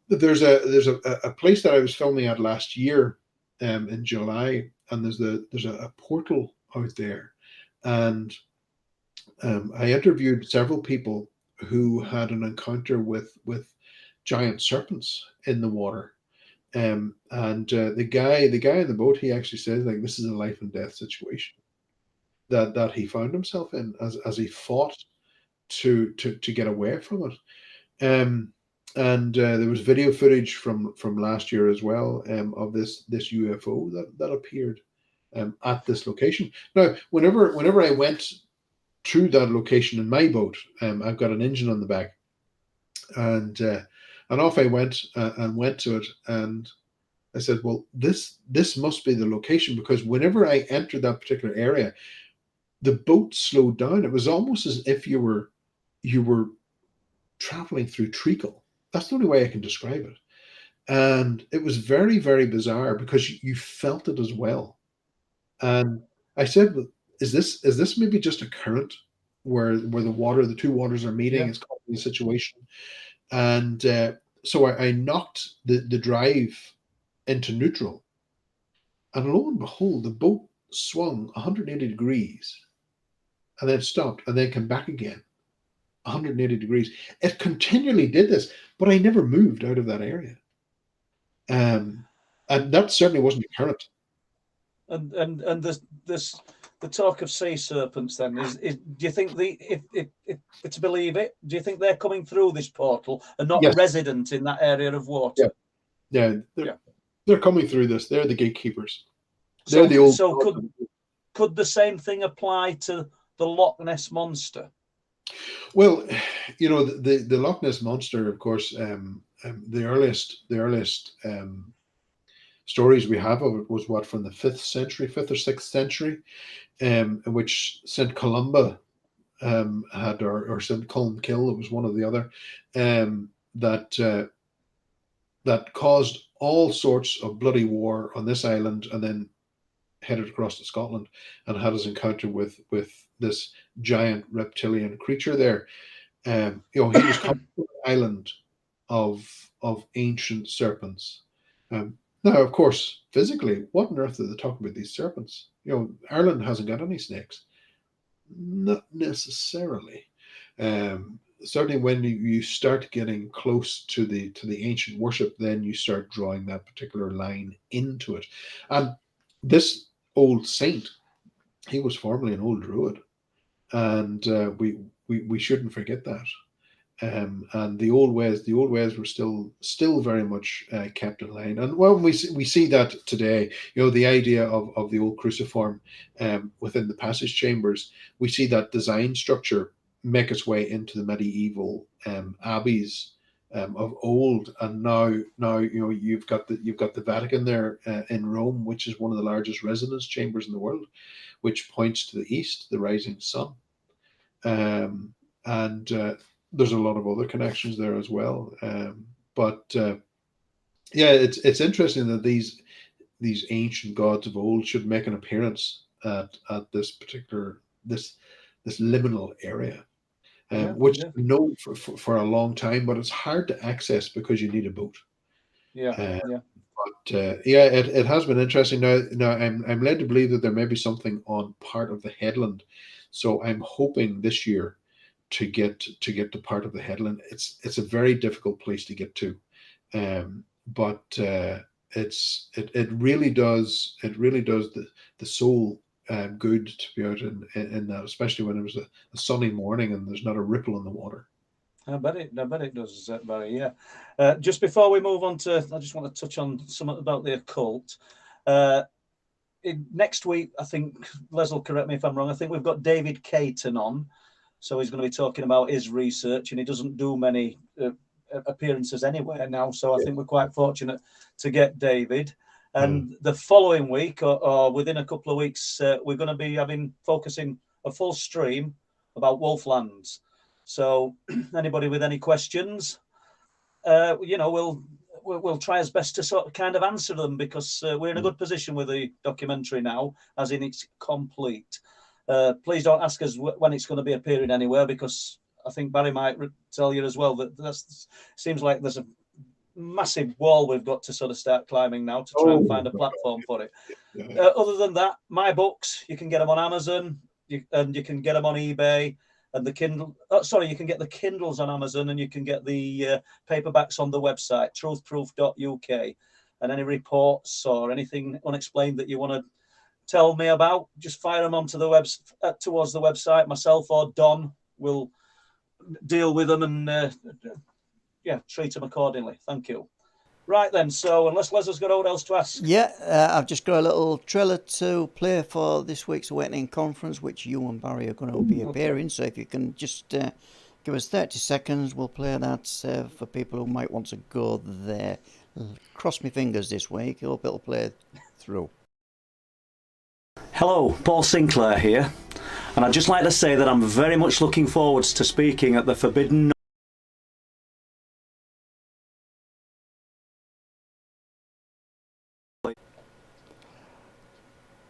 There's a place that I was filming at last year, in July, and there's a portal out there, and I interviewed several people who had an encounter with giant serpents in the water. The guy in the boat, he actually says, like, this is a life and death situation that he found himself in as he fought to get away from it. There was video footage from last year as well, of this UFO that appeared. at this location. Now, whenever I went to that location in my boat, I've got an engine on the back, and off I went and went to it, and I said, well, this must be the location, because whenever I entered that particular area, the boat slowed down. It was almost as if you were traveling through treacle. That's the only way I can describe it. And it was very, very bizarre, because you felt it as well. And I said, well, is this maybe just a current where the two waters are meeting? Yeah. It's causing a situation. And so I knocked the drive into neutral, and lo and behold, the boat swung 180 degrees and then stopped and then came back again 180 degrees. It continually did this, but I never moved out of that area. And that certainly wasn't a current. And the talk of sea serpents then is do you think if to believe it, do you think they're coming through this portal and not Yes. resident in that area of water? Yeah, they're coming through this. They're the gatekeepers. They're the old. So could the same thing apply to the Loch Ness monster? Well, the Loch Ness monster, of course, the earliest stories we have of it was from the 5th or 6th century, in which St. Columba had, or St. Columkill, it was one or the other, that caused all sorts of bloody war on this island, and then headed across to Scotland and had his encounter with this giant reptilian creature there. He was coming to an island of ancient serpents. Now, of course, physically, what on earth are they talking about, these serpents? Ireland hasn't got any snakes. Not necessarily. Certainly when you start getting close to the ancient worship, then you start drawing that particular line into it. And this old saint, he was formerly an old druid, and we shouldn't forget that. And the old ways were still very much kept in line. And well, we see that today. The idea of the old cruciform within the passage chambers, we see that design structure make its way into the medieval abbeys of old, and now you've got the Vatican there in Rome, which is one of the largest residence chambers in the world, which points to the east, the rising sun, and there's a lot of other connections there as well. But it's interesting that these ancient gods of old should make an appearance at this particular this liminal area. Which is known for a long time, but it's hard to access because you need a boat. But it has been interesting. Now I'm led to believe that there may be something on part of the headland, so I'm hoping this year to get to part of the headland. It's a very difficult place to get to, but it really does the soul good to be out in that, especially when it was a sunny morning and there's not a ripple in the water. I bet it does, Barry. Yeah. Just before we move on to, I just want to touch on something about the occult. Next week, I think Les will correct me if I'm wrong. I think we've got David Caton on, so he's going to be talking about his research, and he doesn't do many appearances anywhere now. So I think we're quite fortunate to get David. And the following week, or within a couple of weeks, we're going to be focusing a full stream about Wolflands. So anybody with any questions, we'll try as best to sort of kind of answer them, because we're in a good position with the documentary now, as in it's complete. Please don't ask us when it's going to be appearing anywhere, because I think Barry might tell you as well that seems like there's a massive wall we've got to sort of start climbing now to try and find a platform for it. Other than that, my books, you can get them on Amazon, and you can get them on eBay, and the Kindle. You can get the Kindles on Amazon, and you can get the paperbacks on the website truthproof.uk. And any reports or anything unexplained that you want to tell me about, just fire them onto the towards the website. Myself or Don will deal with them and treat them accordingly. Thank you. Right then, so unless Leslie's got all else to ask. Yeah, I've just got a little trailer to play for this week's Awakening Conference, which you and Barry are going to be appearing. So if you can just give us 30 seconds, we'll play that for people who might want to go there. Cross my fingers this week. Hope it'll play through. Hello, Paul Sinclair here, and I'd just like to say that I'm very much looking forward to speaking at the Forbidden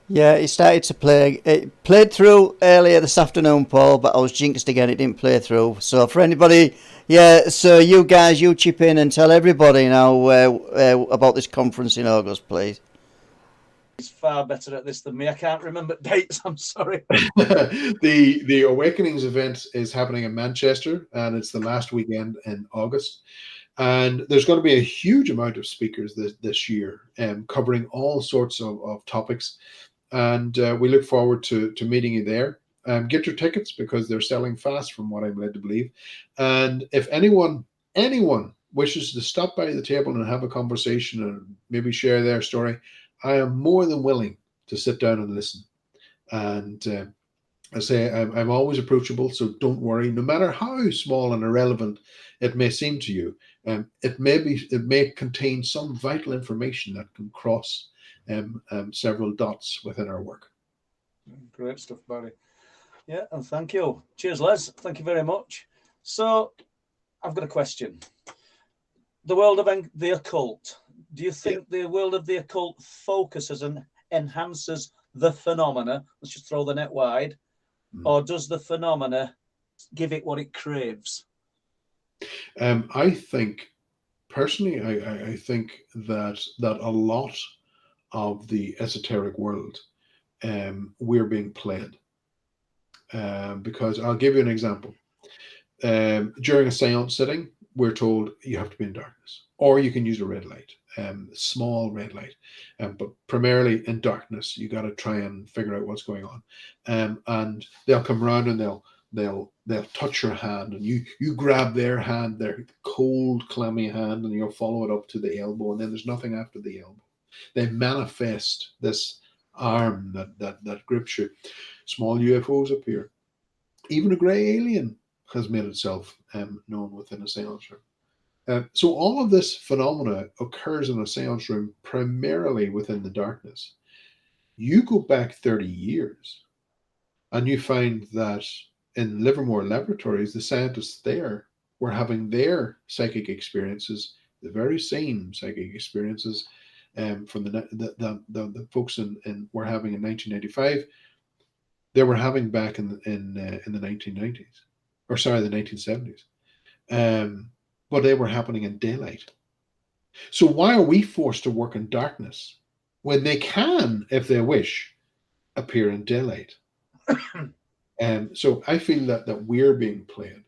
Yeah, it started to play. It played through earlier this afternoon, Paul, but I was jinxed again. It didn't play through. So for anybody, yeah, so you guys, you chip in and tell everybody now about this conference in August, please. He's far better at this than me. I can't remember dates. I'm sorry. The Awakenings event is happening in Manchester, and it's the last weekend in August. And there's going to be a huge amount of speakers this year, covering all sorts of topics. And we look forward to meeting you there. Get your tickets because they're selling fast, from what I'm led to believe. And if anyone wishes to stop by the table and have a conversation and maybe share their story, I am more than willing to sit down and listen. And I say I'm always approachable, so don't worry. No matter how small and irrelevant it may seem to you, it may contain some vital information that can cross several dots within our work. Great stuff, Barry. Yeah, and thank you. Cheers, Les. Thank you very much. So, I've got a question. The world of the occult. Do you think the world of the occult focuses and enhances the phenomena? Let's just throw the net wide. Or does the phenomena give it what it craves? I think, personally, I think that a lot of the esoteric world, we're being played. Because I'll give you an example. During a seance sitting, we're told you have to be in darkness, or you can use a red light, small red light, but primarily in darkness. You got to try and figure out what's going on, and they'll come around and they'll touch your hand, and you grab their hand, their cold, clammy hand, and you'll follow it up to the elbow, and then there's nothing after the elbow. They manifest this arm that grips you. Small UFOs appear. Even a grey alien has made itself known within a seance room. So all of this phenomena occurs in a seance room primarily within the darkness. You go back 30 years and you find that in Livermore laboratories, the scientists there were having their psychic experiences, the very same psychic experiences from the folks were having in 1995. They were having back in the 1990s, or sorry, the 1970s. But they were happening in daylight. So why are we forced to work in darkness when they can, if they wish, appear in daylight? So I feel that we're being played.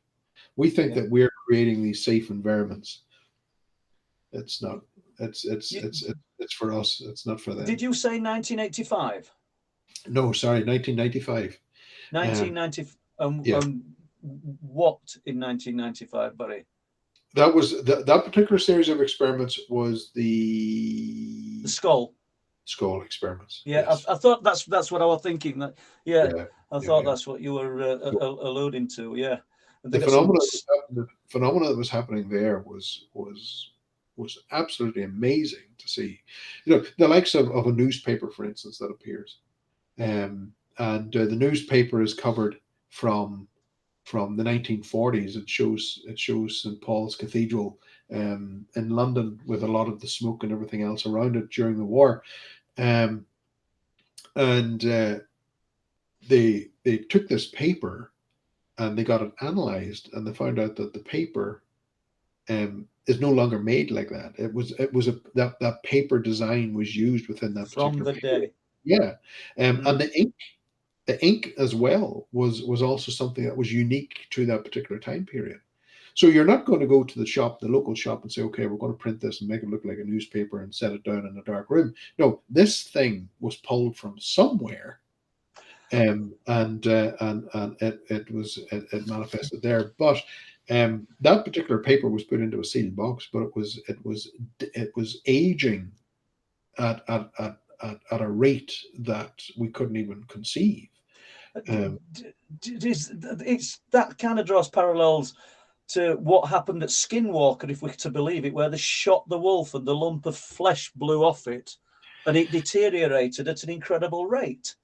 We think that we're creating these safe environments. It's not. It's for us. It's not for them. Did you say 1985? No, sorry, 1995. 1990. What in 1995, Barry? That was that particular series of experiments was the skull experiments. Yeah, yes. I thought that's what I was thinking. That I thought that's what you were alluding to. Yeah, the phenomena that was happening there was absolutely amazing to see. You know, the likes of a newspaper, for instance, that appears, and the newspaper is covered from the 1940s. It shows St. Paul's Cathedral in London with a lot of the smoke and everything else around it during the war. They took this paper and they got it analyzed, and they found out that the paper is no longer made like that. That paper design was used within that from the day. Yeah, and the ink as well was also something that was unique to that particular time period. So you're not going to go to the local shop and say, okay, we're going to print this and make it look like a newspaper and set it down in a dark room. No, this thing was pulled from somewhere, and it manifested there. But That particular paper was put into a sealed box, but it was aging at a rate that we couldn't even conceive. It's that kind of draws parallels to what happened at Skinwalker, if we're to believe it, where they shot the wolf and the lump of flesh blew off it, and it deteriorated at an incredible rate.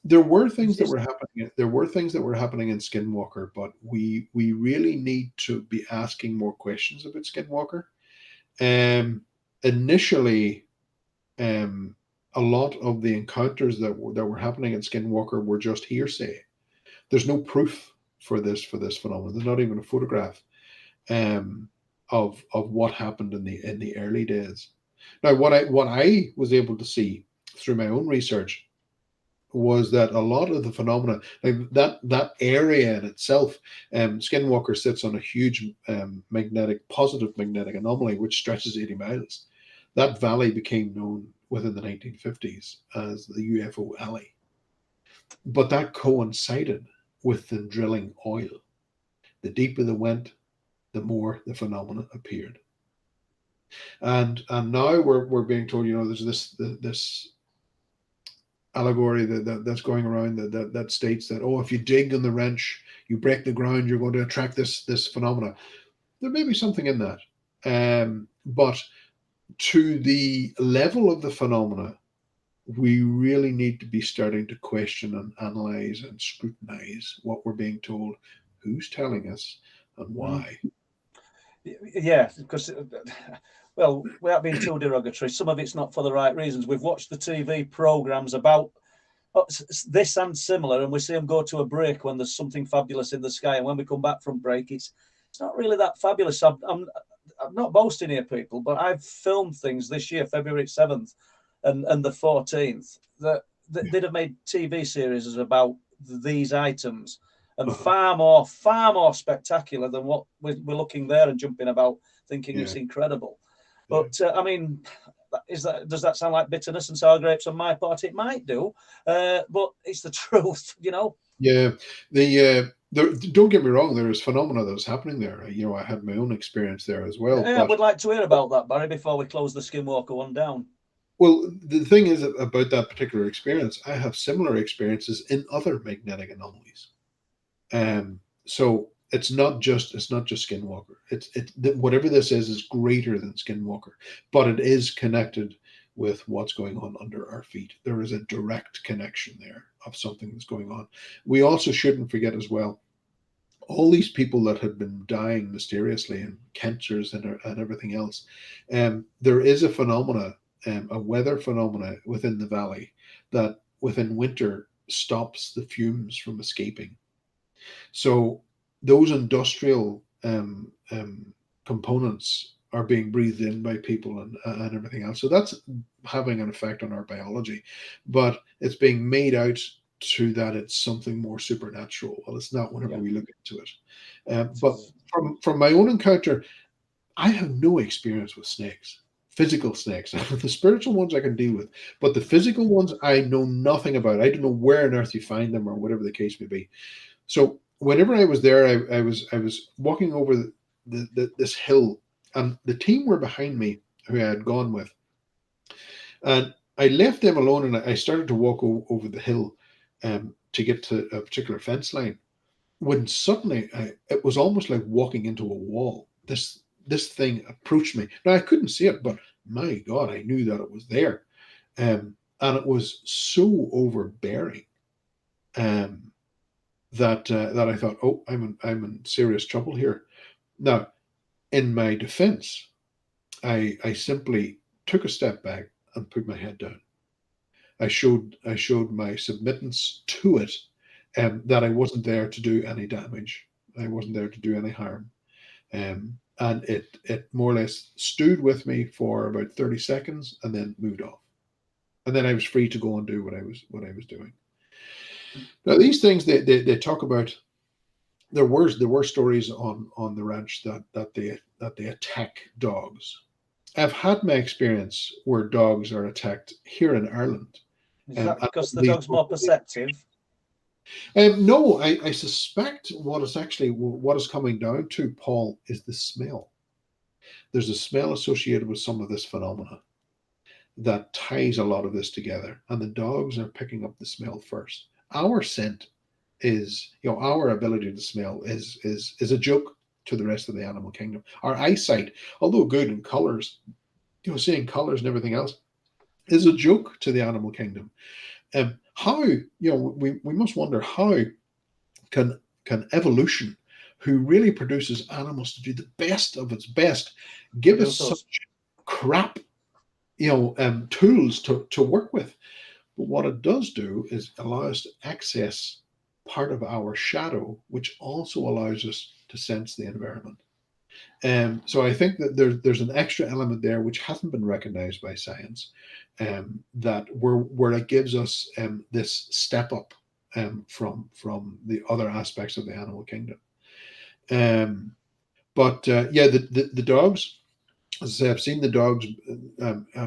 There were things that were happening. There were things that were happening in Skinwalker, but we really need to be asking more questions about Skinwalker. Initially, a lot of the encounters that were happening in Skinwalker were just hearsay. There's no proof for this phenomenon. There's not even a photograph of what happened in the early days. Now, what I was able to see through my own research was that a lot of the phenomena, like that area in itself, Skinwalker sits on a huge positive magnetic anomaly which stretches 80 miles. That valley became known within the 1950s as the UFO Alley, but that coincided with them drilling oil. The deeper they went, the more the phenomena appeared. And now we're being told, there's this allegory that's going around that states that, if you dig in the wrench, you break the ground, you're going to attract this phenomena. There may be something in that, but to the level of the phenomena, we really need to be starting to question and analyze and scrutinize what we're being told, who's telling us, and why. Yeah, because, well, without being too derogatory, some of it's not for the right reasons. We've watched the TV programs about this and similar, and we see them go to a break when there's something fabulous in the sky, and when we come back from break, it's not really that fabulous. I'm not boasting here, people, but I've filmed things this year, February 7th and the 14th, that they'd have made TV series about these items, and far more spectacular than what we're looking there and jumping about thinking it's incredible. But I mean, does that sound like bitterness and sour grapes on my part? It might do, but it's the truth, Yeah, don't get me wrong. There is phenomena that's happening there. I had my own experience there as well. Yeah, I would like to hear about that, Barry, before we close the Skinwalker one down. Well, the thing is about that particular experience, I have similar experiences in other magnetic anomalies. So it's not just Skinwalker. Whatever this is greater than Skinwalker, but it is connected with what's going on under our feet. There is a direct connection there of something that's going on. We also shouldn't forget as well, all these people that had been dying mysteriously and cancers and everything else. There is a phenomena, a weather phenomena within the valley that within winter stops the fumes from escaping. So those industrial components are being breathed in by people and everything else. So that's having an effect on our biology, but it's being made out to that it's something more supernatural. Well, it's not whenever we look into it. But from my own encounter, I have no experience with snakes, physical snakes. The spiritual ones I can deal with, but the physical ones I know nothing about. I don't know where on earth you find them or whatever the case may be. So whenever I was there, I was walking over this hill, and the team were behind me who I had gone with, and I left them alone, and I started to walk over the hill to get to a particular fence line. When suddenly it was almost like walking into a wall. This thing approached me. Now I couldn't see it, but my God, I knew that it was there, and it was so overbearing. That I thought, I'm in serious trouble here. Now, in my defense, I simply took a step back and put my head down. I showed my submittance to it, that I wasn't there to do any damage. I wasn't there to do any harm. And it more or less stewed with me for about 30 seconds and then moved off. And then I was free to go and do what I was doing. Now these things they talk about. There were stories on the ranch that they attack dogs. I've had my experience where dogs are attacked here in Ireland. Is that because the dog's more perceptive? No, I suspect what is coming down to, Paul, is the smell. There's a smell associated with some of this phenomena that ties a lot of this together, and the dogs are picking up the smell first. Our scent is, our ability to smell is a joke to the rest of the animal kingdom. Our eyesight, although good in colors, seeing colors and everything else, is a joke to the animal kingdom. How, we must wonder how can evolution, who really produces animals to do the best of its best, give us such crap, tools to work with. But what it does do is allow us to access part of our shadow, which also allows us to sense the environment. So I think that there's an extra element there which hasn't been recognized by science, that where it gives us this step up from the other aspects of the animal kingdom. But yeah, the dogs. As I say, I've seen the dogs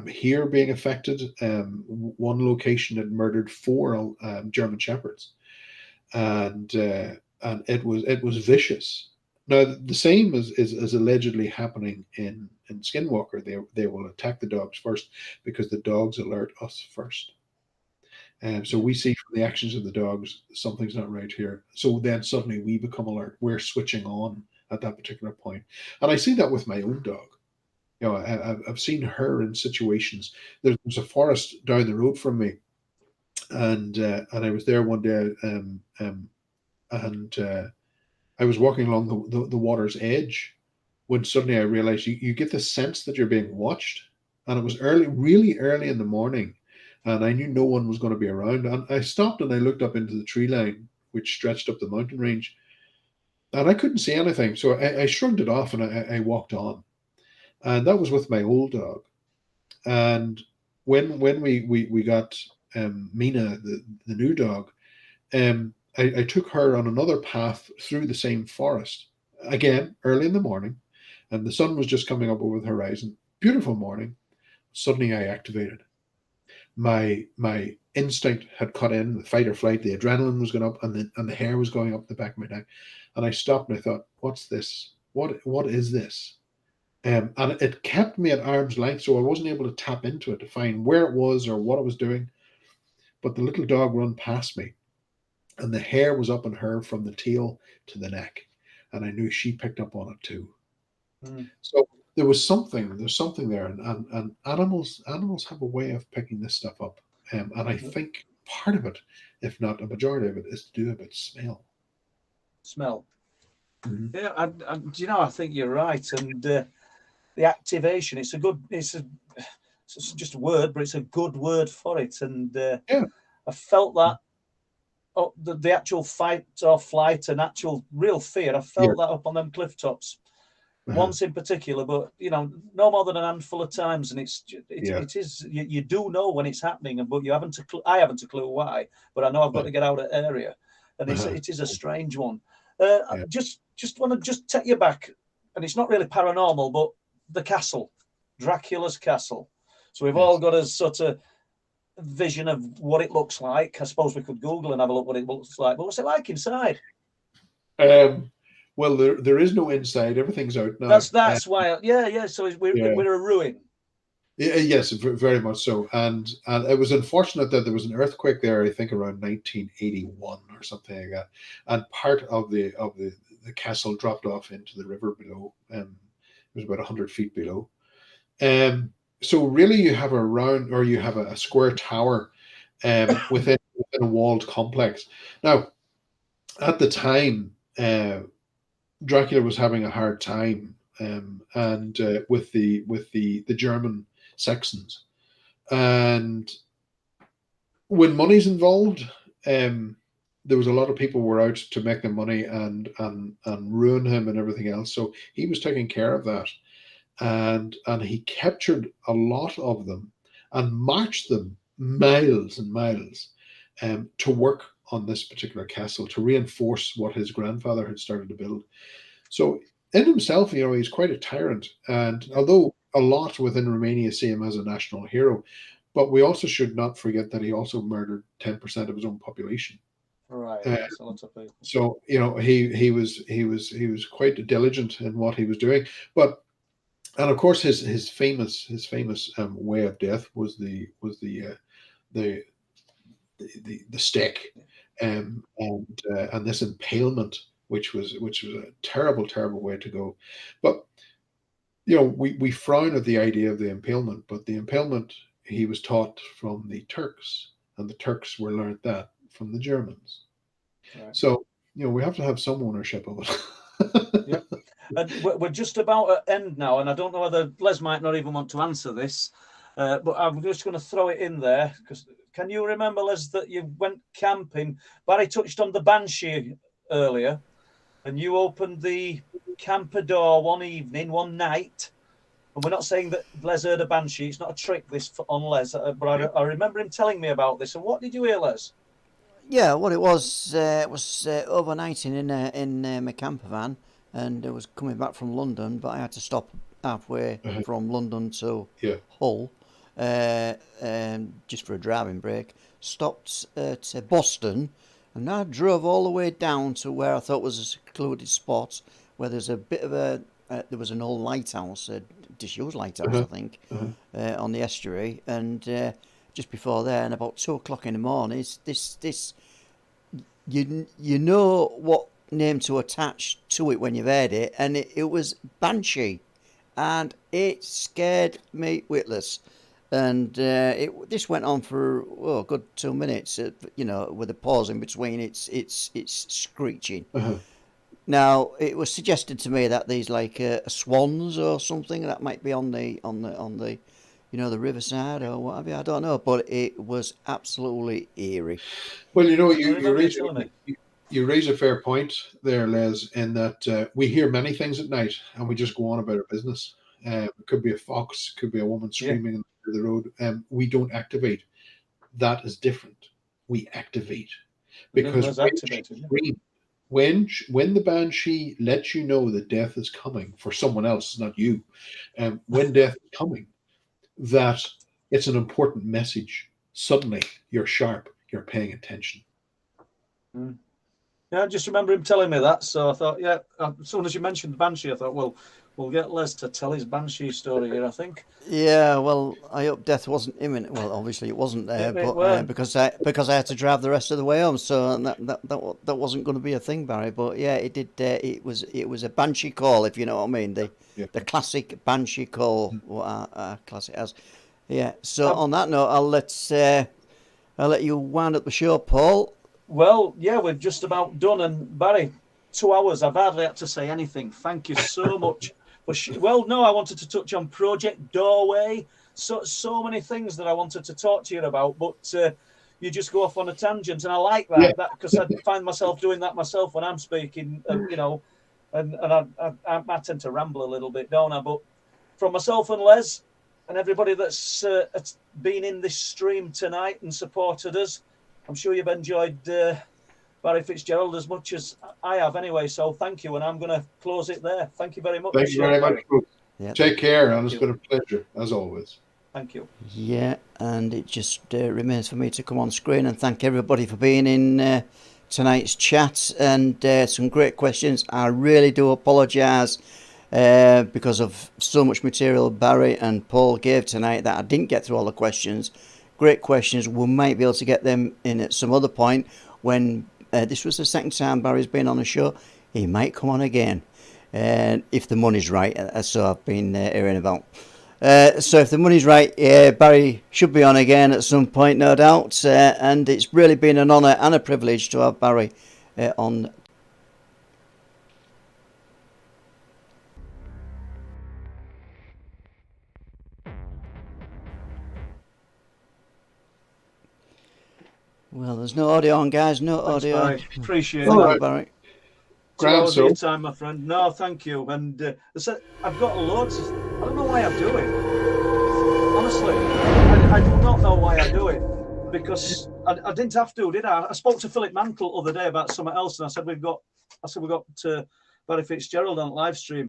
here being affected. One location had murdered 4 German shepherds, and it was vicious. Now the same is allegedly happening in Skinwalker. They will attack the dogs first because the dogs alert us first. So we see from the actions of the dogs something's not right here. So then suddenly we become alert. We're switching on at that particular point, and I see that with my own dog. I've seen her in situations. There's a forest down the road from me, and I was there one day, and I was walking along the water's edge when suddenly I realized you get the sense that you're being watched, and it was early, really early in the morning, and I knew no one was going to be around, and I stopped and I looked up into the tree line which stretched up the mountain range, and I couldn't see anything, so I shrugged it off and I walked on, and that was with my old dog. And when we got Mina, the new dog, I took her on another path through the same forest. Again, early in the morning, and the sun was just coming up over the horizon. Beautiful morning. Suddenly I activated. My instinct had cut in, the fight or flight, the adrenaline was going up, and the hair was going up the back of my neck. And I stopped and I thought, what's this? What is this? And it kept me at arm's length, so I wasn't able to tap into it to find where it was or what it was doing. But the little dog run past me, and the hair was up on her from the tail to the neck, and I knew she picked up on it too. Mm. So there's something there, and animals have a way of picking this stuff up, and I think part of it, if not a majority of it, is to do with smell. Smell. Mhm. Yeah, I think you're right, and the activation. It's just a word, but it's a good word for it, and Yeah. I felt that. Oh, the actual fight or flight and actual real fear. I Yeah. felt that up on them cliff tops Uh-huh. once in particular, but no more than a handful of times, and Yeah. it is you do know when it's happening, but you haven't I haven't a clue why, but I know I've got to get out of the area, and Uh-huh. it is a strange one. Yeah. Just want to just take you back, and it's not really paranormal, but the castle, Dracula's castle. So we've all Yes. got a sort of vision of what it looks like. I suppose we could Google and have a look what it looks like. But what's it like inside? Um, well, there is no inside. Everything's out now. That's why. Yeah. So Yeah. we're a ruin. Yeah, yes, very much so. And it was unfortunate that there was an earthquake there, I think around 1981 or something like that. And part of the castle dropped off into the river below. It was about 100 feet below. So really you have a round, or you have a square tower within a walled complex. Now, at the time, Dracula was having a hard time, and with the German Saxons, and when money's involved, there was a lot of people were out to make the money and ruin him and everything else. So he was taking care of that, and he captured a lot of them and marched them miles and miles, to work on this particular castle to reinforce what his grandfather had started to build. So in himself, he's quite a tyrant. And although a lot within Romania see him as a national hero, but we also should not forget that he also murdered 10% of his own population. Right. Uh, That's a lot of people. so he was quite diligent in what he was doing. But and of course his famous way of death was the the stake, and this impalement, which was a terrible way to go. But we frown at the idea of the impalement, but the impalement he was taught from the Turks, and the Turks were learned that from the Germans. Right. So we have to have some ownership of it. Yep. And we're just about at end now, and I don't know whether Les might not even want to answer this, but I'm just going to throw it in there. Because can you remember, Les, that you went camping? Barry touched on the Banshee earlier, and you opened the camper door one evening, one night. And we're not saying that Les heard a Banshee. It's not a trick, this on Les. But I remember him telling me about this. And what did you hear, Les? Yeah, what it was overnighting in my camper van, and I was coming back from London, but I had to stop halfway from London to Yeah. Hull, just for a driving break. Stopped at Boston, and I drove all the way down to where I thought was a secluded spot, where there's a bit of there was an old lighthouse, a disused lighthouse, I think, on the estuary, and just before there, and about 2 o'clock in the morning, this you know what name to attach to it when you've heard it, and it was Banshee, and it scared me witless. And this went on for a good 2 minutes, with a pause in between its screeching. Now it was suggested to me that these like swans or something that might be on the the riverside or whatever. I don't know, but it was absolutely eerie. Well, you raise a fair point there, Les, in that we hear many things at night and we just go on about our business. It could be a fox, could be a woman screaming in the road. We don't activate. That is different. We activate because when the Banshee lets you know that death is coming for someone else, not you, when death is coming, that it's an important message. Suddenly, you're sharp. You're paying attention. Yeah, I just remember him telling me that. So I thought, as soon as you mentioned the Banshee, I thought, well, we'll get Les to tell his Banshee story here, I think. Yeah, well, I hope death wasn't imminent. Well, obviously it wasn't there, because I had to drive the rest of the way home, so that wasn't going to be a thing, Barry. But yeah, it did. It was a Banshee call, if you know what I mean. The classic Banshee call, what our classic as. Yeah. So on that note, I'll let you wind up the show, Paul. Well, yeah, we're just about done, and Barry, 2 hours. I've hardly had to say anything. Thank you so much. I wanted to touch on Project Doorway. So many things that I wanted to talk to you about, but you just go off on a tangent, and I like that because I find myself doing that myself when I'm speaking, and I tend to ramble a little bit, don't I? But from myself and Les and everybody that's been in this stream tonight and supported us, I'm sure you've enjoyed Barry Fitzgerald as much as I have anyway. So thank you, and I'm going to close it there. Thank you very much. Thank you very much. Yep. Take care, and it's been a pleasure, as always. Thank you. Yeah, and it just remains for me to come on screen and thank everybody for being in tonight's chat, and some great questions. I really do apologise because of so much material Barry and Paul gave tonight that I didn't get through all the questions. Great questions. We might be able to get them in at some other point when this was the second time Barry's been on the show. He might come on again, if the money's right. So I've been hearing about. So if the money's right, Barry should be on again at some point, no doubt. And it's really been an honour and a privilege to have Barry on. Well, there's no audio on, guys. No audio. Barry. Appreciate it, Barry. 2 hours of your time, my friend. No, thank you. And I've got loads. I don't know why I do it. Honestly, I do not know why I do it, because I didn't have to, did I? I spoke to Philip Mantle the other day about something else, and I said we've got Barry Fitzgerald on live stream.